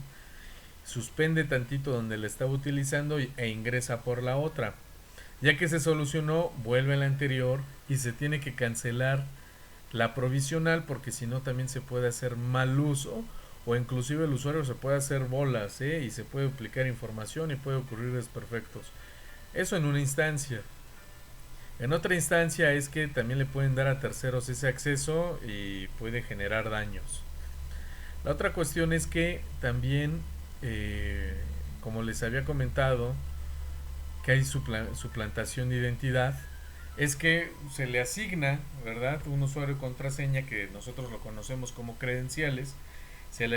suspende tantito donde la estaba utilizando e ingresa por la otra. Ya que se solucionó, vuelve a la anterior y se tiene que cancelar la provisional, porque si no también se puede hacer mal uso o inclusive el usuario se puede hacer bolas, y se puede duplicar información y puede ocurrir desperfectos. Eso en una instancia. En otra instancia es que también le pueden dar a terceros ese acceso y puede generar daños. La otra cuestión es que también, como les había comentado, que hay suplantación de identidad, es que se le asigna, ¿verdad? Un usuario y contraseña que nosotros lo conocemos como credenciales. Se le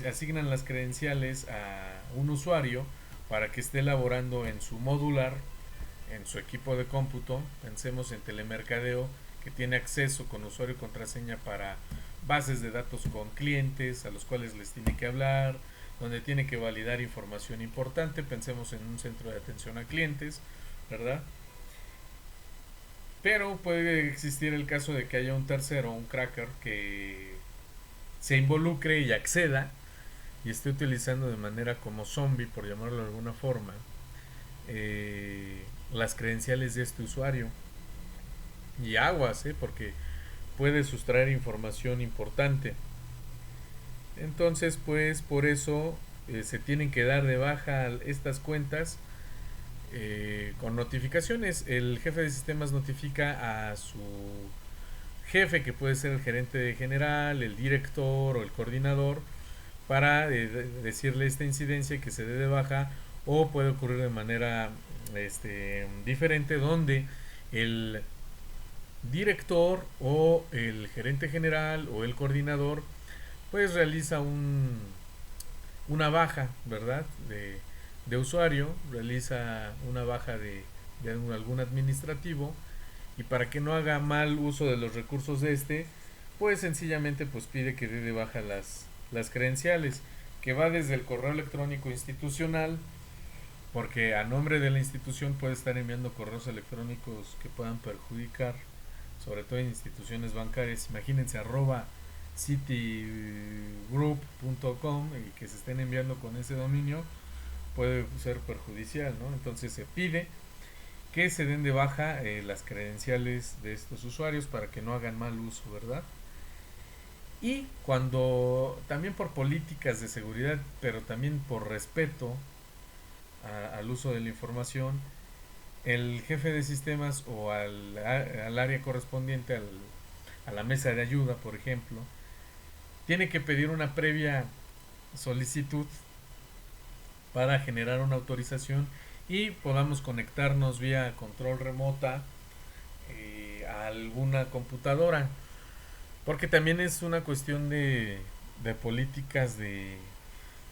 asignan las credenciales a un usuario para que esté elaborando en su modular, en su equipo de cómputo. Pensemos en telemercadeo, que tiene acceso con usuario y contraseña para bases de datos con clientes a los cuales les tiene que hablar, donde tiene que validar información importante. Pensemos en un centro de atención a clientes, ¿verdad? Pero puede existir el caso de que haya un tercero, un cracker, que se involucre y acceda y esté utilizando de manera como zombie, por llamarlo de alguna forma, las credenciales de este usuario. Y aguas, porque puede sustraer información importante. Entonces, pues por eso se tienen que dar de baja estas cuentas con notificaciones. El jefe de sistemas notifica a su jefe, que puede ser el gerente general, el director o el coordinador, para decirle esta incidencia y que se dé de baja, o puede ocurrir de manera diferente, donde el director o el gerente general o el coordinador pues realiza una baja, ¿verdad? De usuario, realiza una baja de algún administrativo, y para que no haga mal uso de los recursos de este, pues sencillamente pues pide que dé de baja las credenciales, que va desde el correo electrónico institucional, porque a nombre de la institución puede estar enviando correos electrónicos que puedan perjudicar, sobre todo en instituciones bancarias. Imagínense citigroup.com, y que se estén enviando con ese dominio puede ser perjudicial, ¿no? Entonces se pide que se den de baja las credenciales de estos usuarios para que no hagan mal uso, ¿verdad? Y cuando, también por políticas de seguridad, pero también por respeto al uso de la información, el jefe de sistemas o al área correspondiente, a la mesa de ayuda, por ejemplo, tiene que pedir una previa solicitud para generar una autorización y podamos conectarnos vía control remota a alguna computadora, porque también es una cuestión de políticas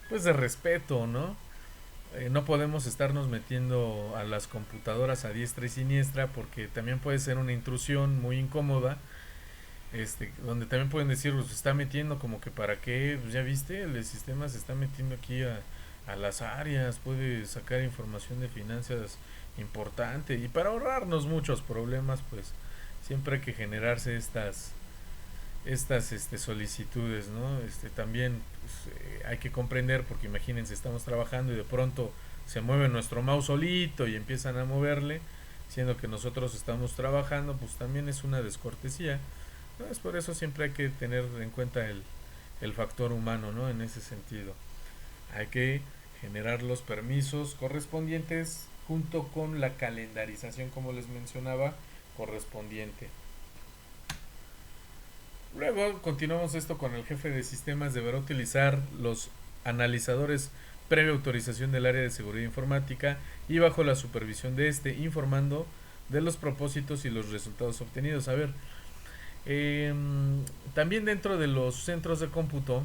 pues de respeto, ¿no? No podemos estarnos metiendo a las computadoras a diestra y siniestra, porque también puede ser una intrusión muy incómoda, donde también pueden decir, pues se está metiendo, como que para qué, pues ya viste, el sistema se está metiendo aquí a las áreas, puede sacar información de finanzas importante, y para ahorrarnos muchos problemas, pues siempre hay que generarse estas solicitudes, ¿no? También pues, hay que comprender, porque imagínense, estamos trabajando y de pronto se mueve nuestro mouse solito y empiezan a moverle, siendo que nosotros estamos trabajando, pues también es una descortesía. Entonces, por eso siempre hay que tener en cuenta el factor humano, ¿no? En ese sentido. Hay que generar los permisos correspondientes junto con la calendarización, como les mencionaba, correspondiente. Luego continuamos esto con el jefe de sistemas. Deberá utilizar los analizadores previa autorización del área de seguridad informática y bajo la supervisión de informando de los propósitos y los resultados obtenidos. A ver, también dentro de los centros de cómputo,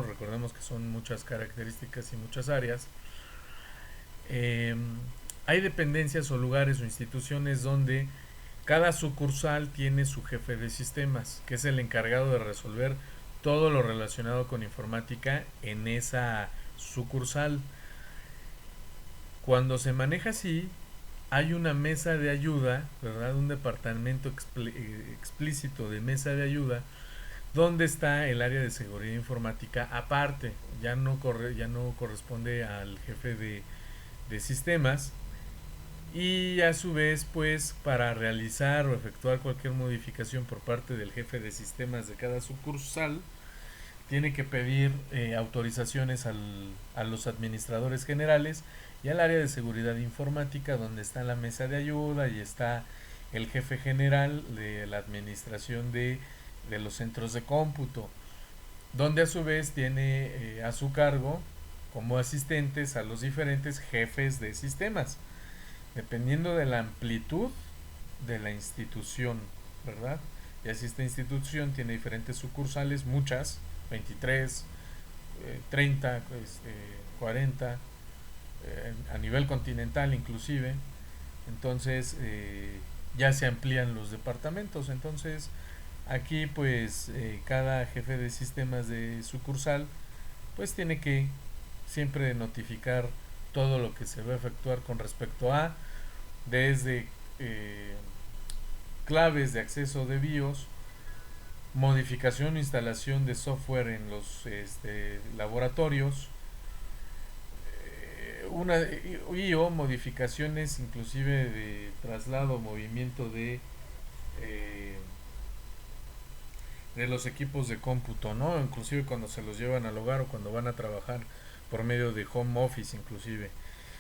recordemos que son muchas características y muchas áreas. eh, Hay dependencias o lugares o instituciones donde cada sucursal tiene su jefe de sistemas, que es el encargado de resolver todo lo relacionado con informática en esa sucursal. Cuando se maneja así, hay una mesa de ayuda, ¿verdad? Un departamento explícito de mesa de ayuda, donde está el área de seguridad informática aparte. Ya no corresponde al jefe de sistemas, y a su vez, pues, para realizar o efectuar cualquier modificación por parte del jefe de sistemas de cada sucursal, tiene que pedir autorizaciones a los administradores generales y al área de seguridad informática, donde está la mesa de ayuda y está el jefe general de la administración de los centros de cómputo, donde a su vez tiene a su cargo como asistentes a los diferentes jefes de sistemas, dependiendo de la amplitud de la institución, ¿verdad? Y así esta institución tiene diferentes sucursales, muchas, 23, 30, 40, a nivel continental inclusive. Entonces ya se amplían los departamentos. Entonces aquí pues cada jefe de sistemas de sucursal pues tiene que siempre notificar todo lo que se va a efectuar con respecto a, desde claves de acceso de BIOS, modificación o instalación de software en los laboratorios, o modificaciones inclusive de traslado o movimiento eh, de los equipos de cómputo, ¿no? Inclusive cuando se los llevan al hogar o cuando van a trabajar por medio de home office inclusive.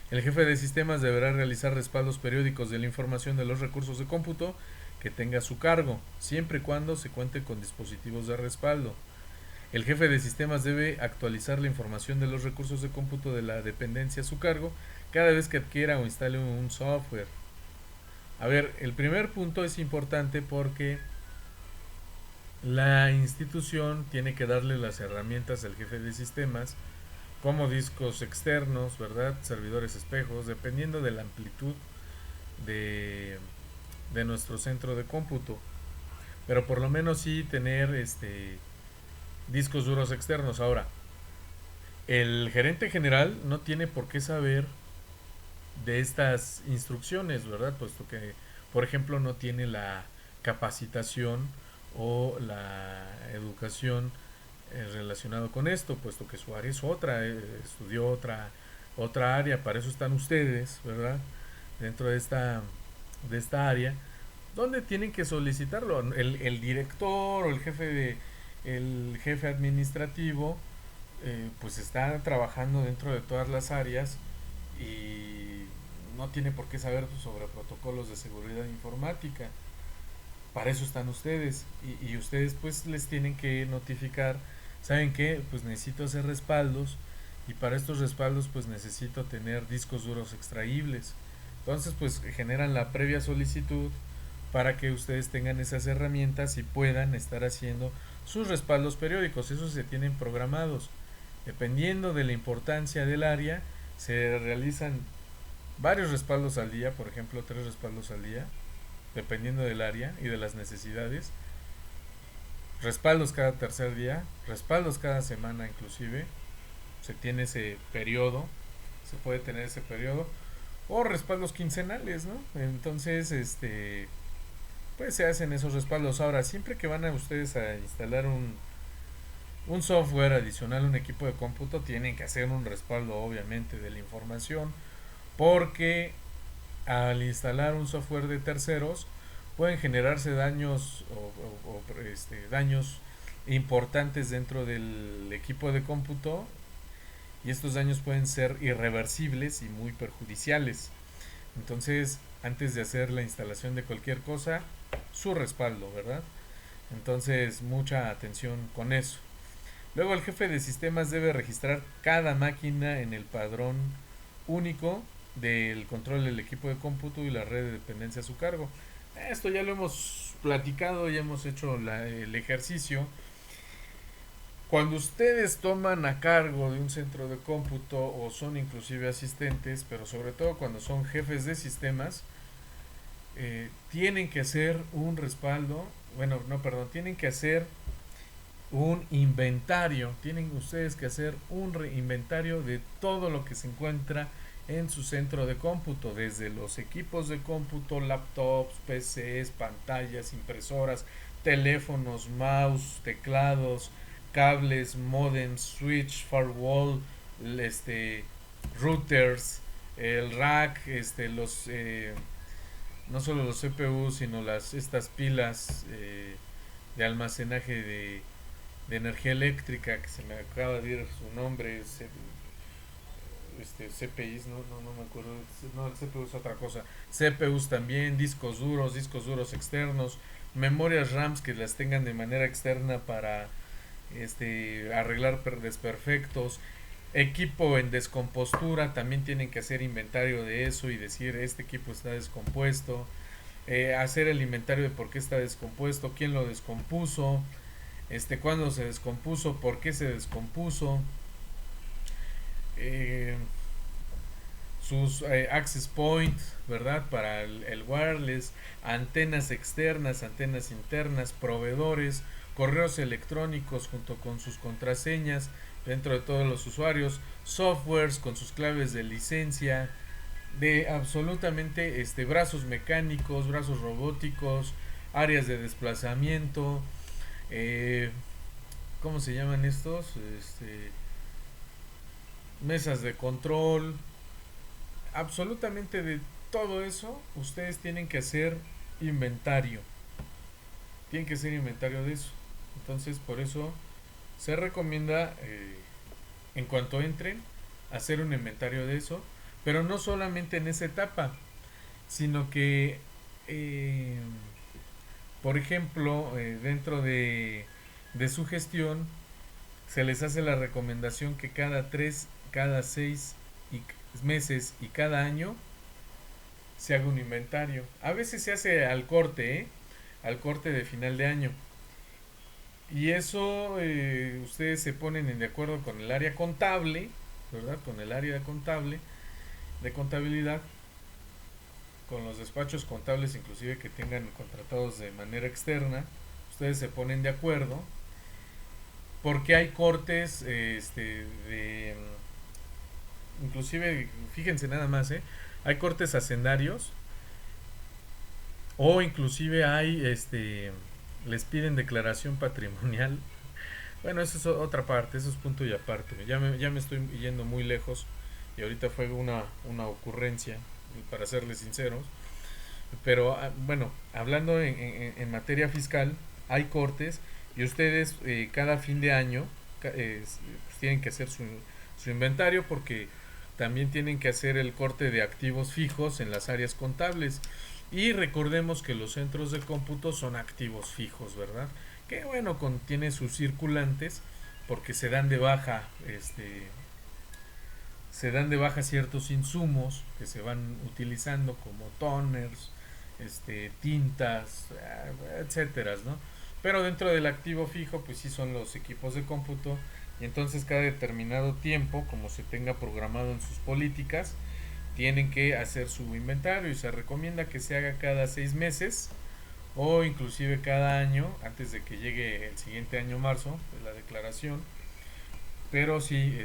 El jefe de sistemas deberá realizar respaldos periódicos de la información de los recursos de cómputo que tenga a su cargo, siempre y cuando se cuente con dispositivos de respaldo. El jefe de sistemas debe actualizar la información de los recursos de cómputo de la dependencia a su cargo cada vez que adquiera o instale un software. A ver, el primer punto es importante porque La institución tiene que darle las herramientas al jefe de sistemas, como discos externos, ¿verdad? Servidores espejos, dependiendo de la amplitud de, de nuestro centro de cómputo. Pero por lo menos sí tener discos duros externos. Ahora, el gerente general no tiene por qué saber de estas instrucciones, ¿verdad? Puesto que, por ejemplo, no tiene la capacitación o la educación relacionado con esto, puesto que su área es otra, estudió otra área, para eso están ustedes, ¿verdad? Dentro de esta área, donde tienen que solicitarlo. El director o el jefe administrativo, pues está trabajando dentro de todas las áreas y no tiene por qué saber sobre protocolos de seguridad informática. Para eso están ustedes y ustedes pues les tienen que notificar, ¿saben qué? Pues necesito hacer respaldos y para estos respaldos pues necesito tener discos duros extraíbles. Entonces pues generan la previa solicitud para que ustedes tengan esas herramientas y puedan estar haciendo sus respaldos periódicos. Esos se tienen programados. Dependiendo de la importancia del área, se realizan varios respaldos al día, por ejemplo, 3 respaldos al día, dependiendo del área y de las necesidades. Respaldos cada tercer día, respaldos cada semana inclusive. Se tiene ese periodo, se puede tener ese periodo. O respaldos quincenales, ¿no? Entonces, pues se hacen esos respaldos. Ahora, siempre que van a ustedes a instalar un software adicional, un equipo de cómputo, tienen que hacer un respaldo obviamente de la información, porque al instalar un software de terceros pueden generarse daños daños importantes dentro del equipo de cómputo y estos daños pueden ser irreversibles y muy perjudiciales. Entonces, antes de hacer la instalación de cualquier cosa, su respaldo, ¿verdad? Entonces, mucha atención con eso. Luego, el jefe de sistemas debe registrar cada máquina en el padrón único del control del equipo de cómputo y la red de dependencia a su cargo. Esto ya lo hemos platicado, ya hemos hecho el ejercicio. Cuando ustedes toman a cargo de un centro de cómputo o son inclusive asistentes, pero sobre todo cuando son jefes de sistemas, tienen que hacer un respaldo, bueno, no, perdón, tienen que hacer un inventario, tienen ustedes que hacer un inventario de todo lo que se encuentra en su centro de cómputo, desde los equipos de cómputo, laptops, PCs, pantallas, impresoras, teléfonos, mouse, teclados, cables, modems, switch, firewall, routers, el rack, no solo los CPUs, sino estas pilas de almacenaje de energía eléctrica, que se me acaba de ir su nombre, CPIs, no me acuerdo, no, el CPU es otra cosa, CPUs también, discos duros externos, memorias RAMs que las tengan de manera externa para arreglar desperfectos, equipo en descompostura, también tienen que hacer inventario de eso y decir este equipo está descompuesto, hacer el inventario de por qué está descompuesto, quién lo descompuso, cuándo se descompuso, por qué se descompuso, eh, sus access point, ¿verdad? Para el wireless, antenas externas, antenas internas, proveedores, correos electrónicos junto con sus contraseñas dentro de todos los usuarios, softwares con sus claves de licencia, de absolutamente brazos mecánicos, brazos robóticos, áreas de desplazamiento, eh, ¿cómo se llaman estos? Mesas de control, absolutamente de todo eso, ustedes tienen que hacer inventario. Tienen que hacer inventario de eso. Entonces, por eso se recomienda, en cuanto entren, hacer un inventario de eso. Pero no solamente en esa etapa, sino que, eh, por ejemplo, dentro de su gestión, se les hace la recomendación que cada 3, cada 6 meses y cada año se haga un inventario. A veces se hace al corte, ¿eh? Al corte de final de año. Y eso ustedes se ponen de acuerdo con el área contable, ¿verdad? Con el área contable, de contabilidad, con los despachos contables inclusive que tengan contratados de manera externa. Ustedes se ponen de acuerdo porque hay cortes inclusive, fíjense nada más, hay cortes hacendarios o inclusive hay, les piden declaración patrimonial. Bueno, eso es otra parte, eso es punto y aparte. Ya me estoy yendo muy lejos y ahorita fue una ocurrencia, para serles sinceros. Pero bueno, hablando en materia fiscal, hay cortes y ustedes cada fin de año pues tienen que hacer su inventario porque también tienen que hacer el corte de activos fijos en las áreas contables. Y recordemos que los centros de cómputo son activos fijos, ¿verdad? Que bueno, contiene sus circulantes porque se dan de baja ciertos insumos que se van utilizando como toners, tintas, etcétera, ¿no? Pero dentro del activo fijo, pues sí son los equipos de cómputo y entonces cada determinado tiempo, como se tenga programado en sus políticas, tienen que hacer su inventario y se recomienda que se haga cada 6 meses o inclusive cada año antes de que llegue el siguiente año marzo de la declaración, pero sí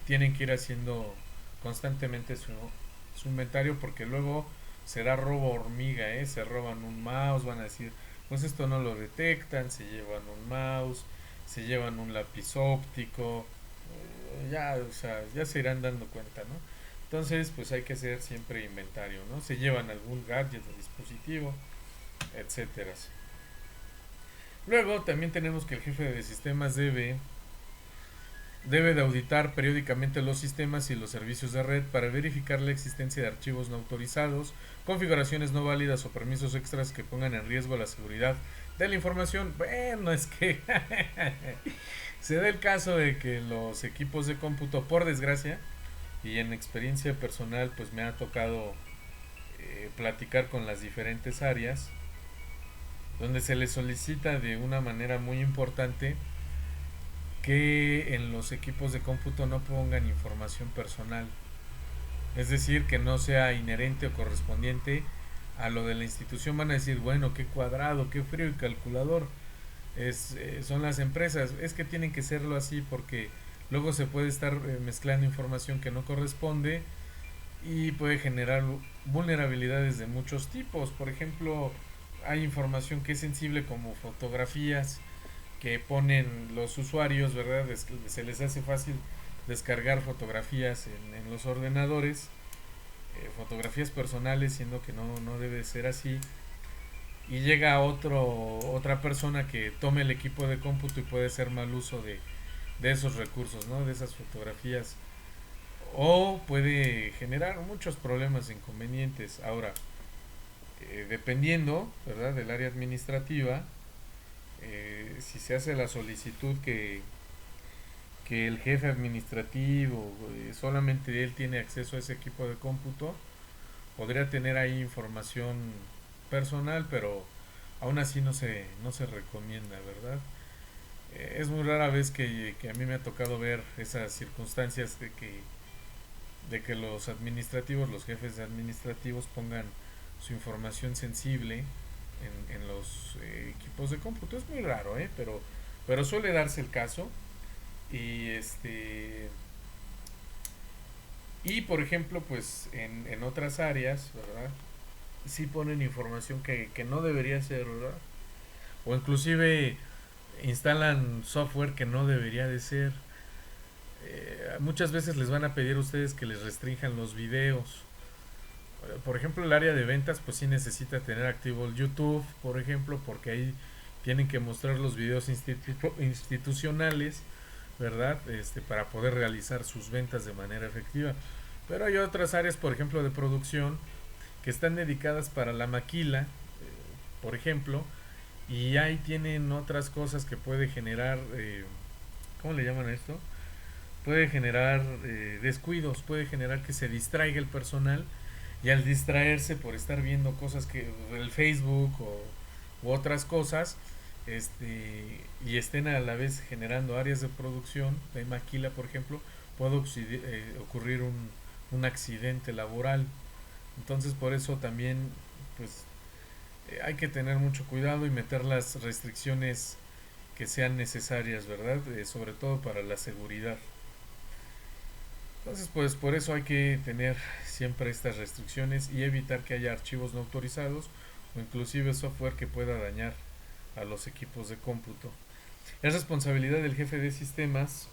tienen que ir haciendo constantemente su inventario porque luego será robo hormiga, se roban un mouse, van a decir pues esto no lo detectan, se llevan un mouse, se llevan un lápiz óptico, ya, o sea, ya se irán dando cuenta, ¿no? Entonces, pues hay que hacer siempre inventario, ¿no? Se llevan algún gadget o dispositivo, etcétera. Luego también tenemos que el jefe de sistemas debe de auditar periódicamente los sistemas y los servicios de red para verificar la existencia de archivos no autorizados, configuraciones no válidas o permisos extras que pongan en riesgo la seguridad de la información. Bueno, es que se da el caso de que los equipos de cómputo, por desgracia, y en experiencia personal, pues me ha tocado platicar con las diferentes áreas, donde se les solicita de una manera muy importante que en los equipos de cómputo no pongan información personal. Es decir, que no sea inherente o correspondiente a lo de la institución. Van a decir, bueno, qué cuadrado, qué frío y calculador. Son las empresas. Es que tienen que serlo así porque luego se puede estar mezclando información que no corresponde y puede generar vulnerabilidades de muchos tipos. Por ejemplo, hay información que es sensible como fotografías que ponen los usuarios, ¿verdad? Se les hace fácil descargar fotografías en los ordenadores, fotografías personales, siendo que no debe ser así. Y llega otra persona que tome el equipo de cómputo y puede hacer mal uso de esos recursos, ¿no? De esas fotografías. O puede generar muchos problemas e inconvenientes. Ahora, dependiendo, ¿verdad? Del área administrativa, si se hace la solicitud que el jefe administrativo, solamente él tiene acceso a ese equipo de cómputo, podría tener ahí información personal, pero aún así no se recomienda, ¿verdad? Es muy rara vez que a mí me ha tocado ver esas circunstancias de que los administrativos, los jefes administrativos pongan su información sensible en los equipos de cómputo. Es muy raro, pero suele darse el caso. Y y por ejemplo, pues en otras áreas, ¿verdad? Sí ponen información que no debería ser, ¿verdad? O inclusive instalan software que no debería de ser. Muchas veces les van a pedir a ustedes que les restrinjan los videos. Por ejemplo, el área de ventas, pues sí necesita tener activo el YouTube, por ejemplo, porque ahí tienen que mostrar los videos institucionales, ¿verdad? Para poder realizar sus ventas de manera efectiva. Pero hay otras áreas, por ejemplo, de producción, que están dedicadas para la maquila, por ejemplo, y ahí tienen otras cosas que puede generar, ¿cómo le llaman a esto? Puede generar descuidos, puede generar que se distraiga el personal y al distraerse por estar viendo cosas que el Facebook u otras cosas, y estén a la vez generando áreas de producción de maquila, por ejemplo, puede ocurrir un accidente laboral. Entonces por eso también pues hay que tener mucho cuidado y meter las restricciones que sean necesarias, ¿verdad? Sobre todo para la seguridad. Entonces, pues por eso hay que tener siempre estas restricciones y evitar que haya archivos no autorizados o inclusive software que pueda dañar a los equipos de cómputo. Es responsabilidad del jefe de sistemas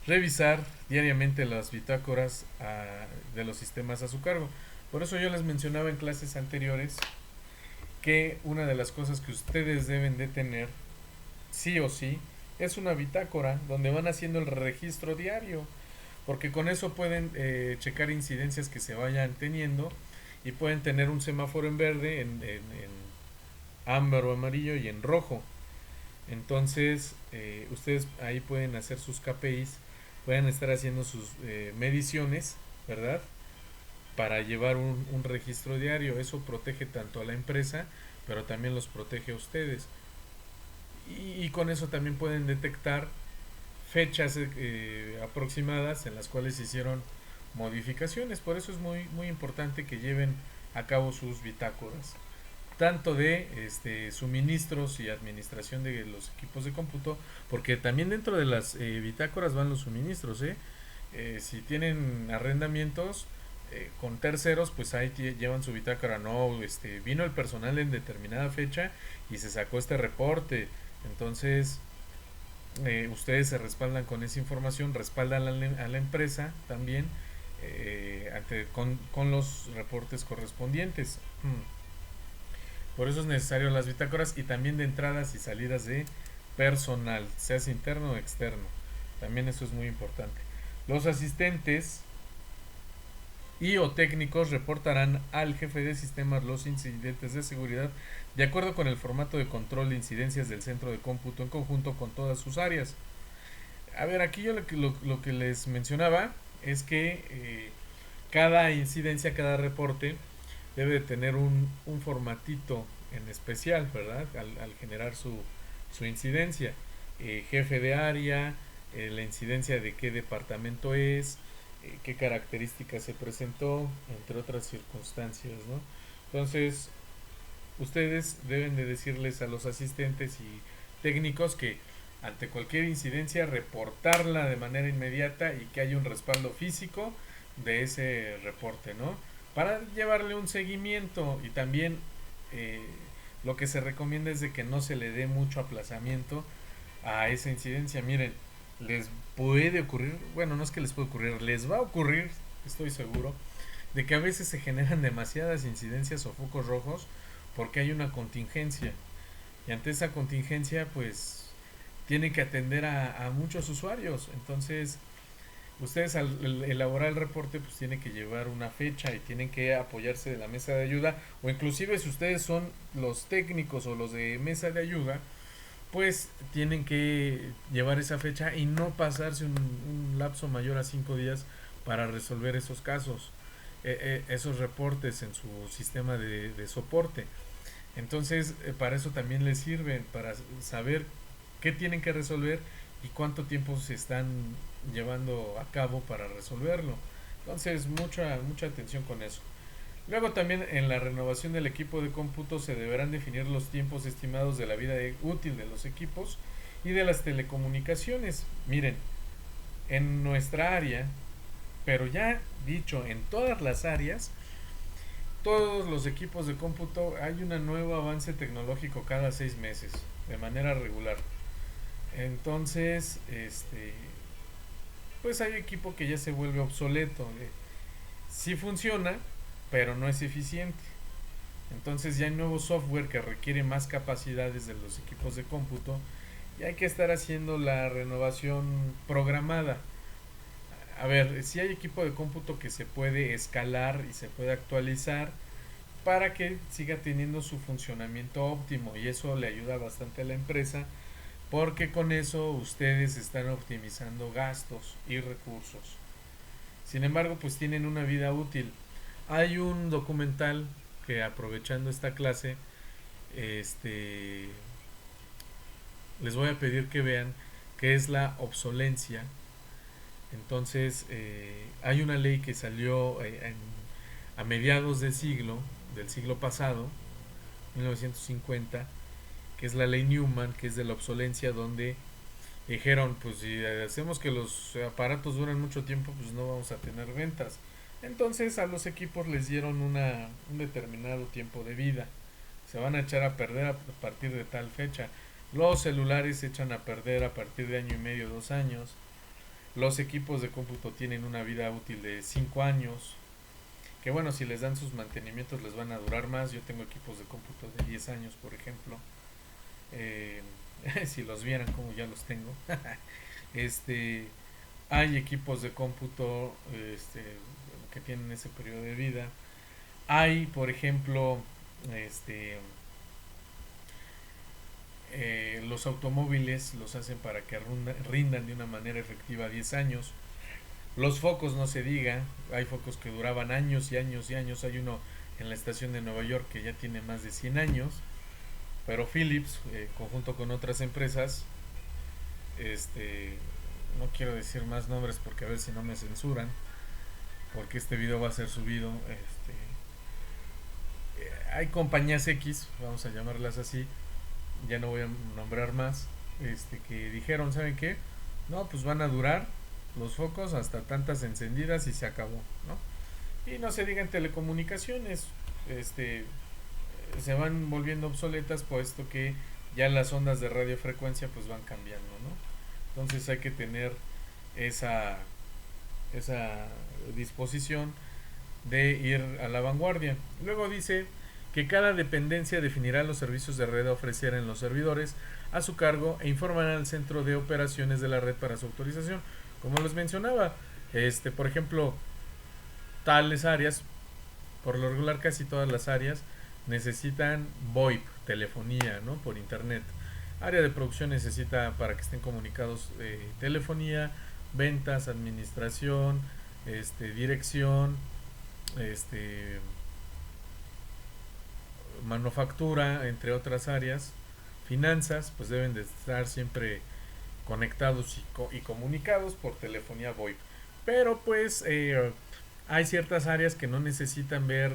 revisar diariamente las bitácoras de los sistemas a su cargo. Por eso yo les mencionaba en clases anteriores que una de las cosas que ustedes deben de tener, sí o sí, es una bitácora donde van haciendo el registro diario, porque con eso pueden checar incidencias que se vayan teniendo y pueden tener un semáforo en verde, en ámbar o amarillo y en rojo. Entonces, ustedes ahí pueden hacer sus KPIs, pueden estar haciendo sus mediciones, ¿verdad? Para llevar un registro diario. Eso protege tanto a la empresa, pero también los protege a ustedes. Y con eso también pueden detectar fechas aproximadas en las cuales se hicieron modificaciones. Por eso es muy importante que lleven a cabo sus bitácoras tanto de suministros y administración de los equipos de cómputo, porque también dentro de las bitácoras van los suministros. Si tienen arrendamientos con terceros, pues ahí llevan su bitácora. No, vino el personal en determinada fecha y se sacó este reporte. Entonces, ustedes se respaldan con esa información, respaldan a la empresa también con los reportes correspondientes. Por eso es necesario las bitácoras y también de entradas y salidas de personal, seas interno o externo. También eso es muy importante. Los asistentes y o técnicos reportarán al jefe de sistemas los incidentes de seguridad de acuerdo con el formato de control de incidencias del centro de cómputo en conjunto con todas sus áreas. A ver, aquí yo lo que les mencionaba es que cada incidencia, cada reporte debe de tener un formatito en especial, ¿verdad? Al generar su incidencia. Jefe de área, la incidencia de qué departamento es, qué características se presentó, entre otras circunstancias, ¿no? Entonces, ustedes deben de decirles a los asistentes y técnicos que ante cualquier incidencia reportarla de manera inmediata y que haya un respaldo físico de ese reporte, ¿no? Para llevarle un seguimiento y también lo que se recomienda es de que no se le dé mucho aplazamiento a esa incidencia. Miren, les puede ocurrir, bueno, no es que les puede ocurrir, les va a ocurrir, estoy seguro, de que a veces se generan demasiadas incidencias o focos rojos porque hay una contingencia. Y ante esa contingencia, pues, tienen que atender a muchos usuarios. Entonces, ustedes al elaborar el reporte pues tienen que llevar una fecha y tienen que apoyarse de la mesa de ayuda o inclusive si ustedes son los técnicos o los de mesa de ayuda pues tienen que llevar esa fecha y no pasarse un lapso mayor a 5 días para resolver esos casos, esos reportes en su sistema de soporte. Entonces para eso también les sirven, para saber qué tienen que resolver y cuánto tiempo se están llevando a cabo para resolverlo. Entonces, mucha atención con eso. Luego también en la renovación del equipo de cómputo se deberán definir los tiempos estimados de la vida útil de los equipos y de las telecomunicaciones. Miren, en nuestra área, pero ya dicho en todas las áreas, todos los equipos de cómputo hay un nuevo avance tecnológico cada 6 meses, de manera regular. Entonces, pues hay equipo que ya se vuelve obsoleto. Sí funciona, pero no es eficiente. Entonces ya hay nuevo software que requiere más capacidades de los equipos de cómputo y hay que estar haciendo la renovación programada. A ver, si hay equipo de cómputo que se puede escalar y se puede actualizar para que siga teniendo su funcionamiento óptimo y eso le ayuda bastante a la empresa porque con eso ustedes están optimizando gastos y recursos. Sin embargo, pues tienen una vida útil. Hay un documental que aprovechando esta clase este, les voy a pedir que vean qué es la obsolencia. Entonces, hay una ley que salió a mediados del siglo pasado, 1950, que es la ley Newman, que es de la obsolencia, donde dijeron, pues si hacemos que los aparatos duren mucho tiempo, pues no vamos a tener ventas. Entonces a los equipos les dieron un determinado tiempo de vida. Se van a echar a perder a partir de tal fecha. Los celulares se echan a perder a partir de año y medio, 2 años. Los equipos de cómputo tienen una vida útil de 5 años. Que bueno, si les dan sus mantenimientos les van a durar más. Yo tengo equipos de cómputo de 10 años, por ejemplo. Eh, si los vieran como ya los tengo. este Hay equipos de cómputo que tienen ese periodo de vida. Hay, por ejemplo, este los automóviles los hacen para que rindan de una manera efectiva 10 años. Los focos no se diga, hay focos que duraban años y años y años. Hay uno en la estación de Nueva York que ya tiene más de 100 años. Pero Philips, conjunto con otras empresas, no quiero decir más nombres porque a ver si no me censuran, porque este video va a ser subido. Hay compañías X, vamos a llamarlas así, ya no voy a nombrar más, que dijeron, ¿saben qué? No, pues van a durar los focos hasta tantas encendidas y se acabó, ¿no? Y no se diga en telecomunicaciones, se van volviendo obsoletas puesto que ya las ondas de radiofrecuencia pues van cambiando, ¿no? Entonces hay que tener esa disposición de ir a la vanguardia. Luego dice que cada dependencia definirá los servicios de red a ofrecer en los servidores a su cargo e informará al centro de operaciones de la red para su autorización. Como les mencionaba, por ejemplo, tales áreas, por lo regular casi todas las áreas necesitan VoIP, telefonía, ¿no? Por internet. Área de producción necesita para que estén comunicados telefonía, ventas, administración, dirección, manufactura, entre otras áreas. Finanzas, pues deben de estar siempre conectados y comunicados por telefonía VoIP. Pero pues hay ciertas áreas que no necesitan ver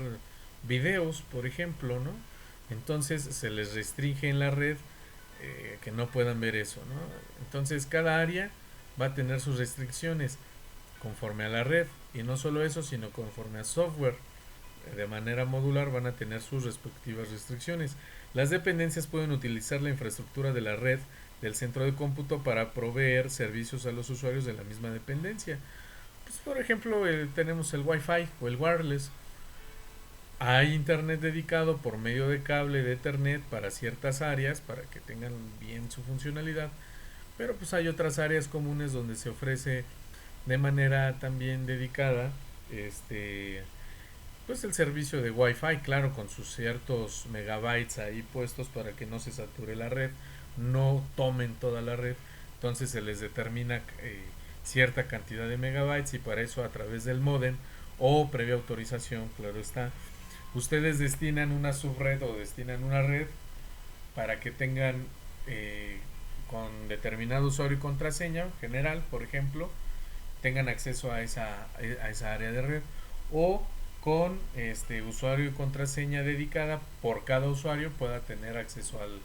videos, por ejemplo, ¿no? Entonces se les restringe en la red que no puedan ver eso, ¿no? Entonces cada área va a tener sus restricciones conforme a la red, y no solo eso, sino conforme a software. De manera modular van a tener sus respectivas restricciones. Las dependencias pueden utilizar la infraestructura de la red del centro de cómputo para proveer servicios a los usuarios de la misma dependencia. Pues, por ejemplo, tenemos el Wi-Fi o el wireless. Hay internet dedicado por medio de cable de Ethernet para ciertas áreas, para que tengan bien su funcionalidad, pero pues hay otras áreas comunes donde se ofrece de manera también dedicada pues el servicio de Wi-Fi, claro, con sus ciertos megabytes ahí puestos para que no se sature la red, no tomen toda la red. Entonces se les determina cierta cantidad de megabytes, y para eso a través del modem o previa autorización, claro está, ustedes destinan una subred o destinan una red para que tengan con determinado usuario y contraseña general, por ejemplo, tengan acceso a esa área de red, o con usuario y contraseña dedicada por cada usuario pueda tener acceso al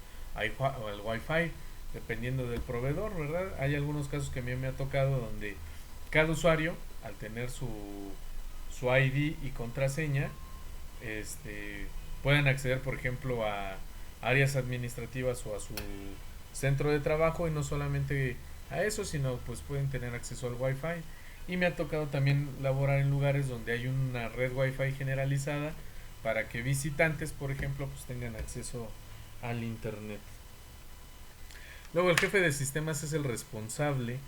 Wi-Fi, dependiendo del proveedor, ¿verdad? Hay algunos casos que a mí me ha tocado donde cada usuario, al tener su ID y contraseña, pueden acceder, por ejemplo, a áreas administrativas o a su centro de trabajo, y no solamente a eso, sino pues pueden tener acceso al Wi-Fi. Y me ha tocado también laborar en lugares donde hay una red Wi-Fi generalizada para que visitantes, por ejemplo, pues tengan acceso al internet. Luego, el jefe de sistemas es el responsable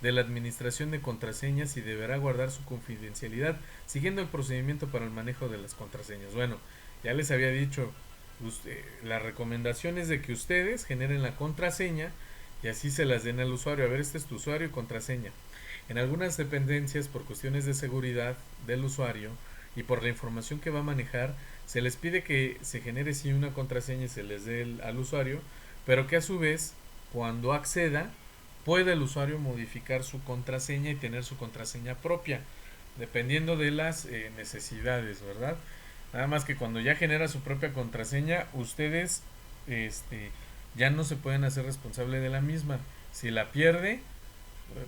de la administración de contraseñas y deberá guardar su confidencialidad siguiendo el procedimiento para el manejo de las contraseñas. Bueno, ya les había dicho, la recomendación es de que ustedes generen la contraseña y así se las den al usuario. A ver, este es tu usuario y contraseña. En algunas dependencias, por cuestiones de seguridad del usuario y por la información que va a manejar, Se les pide que se genere sí una contraseña y se les dé al usuario, pero que a su vez, cuando acceda, pueda el usuario modificar su contraseña y tener su contraseña propia, dependiendo de las necesidades, ¿verdad? Nada más que cuando ya genera su propia contraseña, ustedes este, ya no se pueden hacer responsable de la misma. Si la pierde,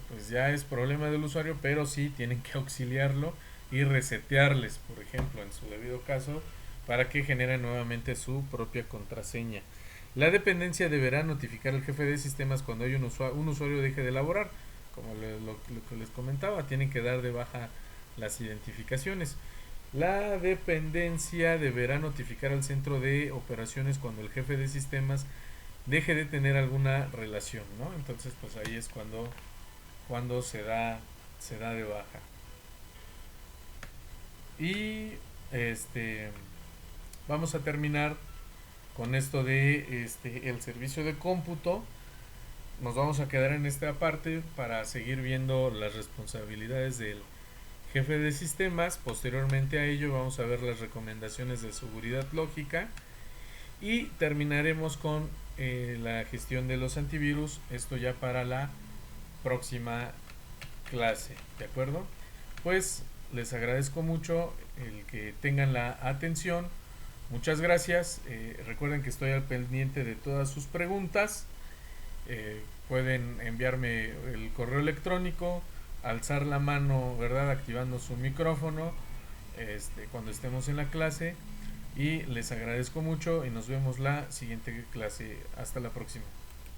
pues ya es problema del usuario, pero sí tienen que auxiliarlo y resetearles, por ejemplo, en su debido caso, para que genere nuevamente su propia contraseña. La dependencia deberá notificar al jefe de sistemas cuando hay un usuario deje de elaborar. Como lo que les comentaba, tienen que dar de baja las identificaciones. La dependencia deberá notificar al centro de operaciones cuando el jefe de sistemas deje de tener alguna relación, ¿no? Entonces, pues ahí es cuando se da de baja. Y vamos a terminar con esto de el servicio de cómputo. Nos vamos a quedar en esta parte para seguir viendo las responsabilidades del jefe de sistemas. Posteriormente a ello vamos a ver las recomendaciones de seguridad lógica y terminaremos con la gestión de los antivirus, esto ya para la próxima clase, ¿de acuerdo? Pues les agradezco mucho el que tengan la atención. Muchas gracias. Recuerden que estoy al pendiente de todas sus preguntas. Pueden enviarme el correo electrónico, alzar la mano, ¿verdad? Activando su micrófono cuando estemos en la clase. Y les agradezco mucho y nos vemos la siguiente clase. Hasta la próxima.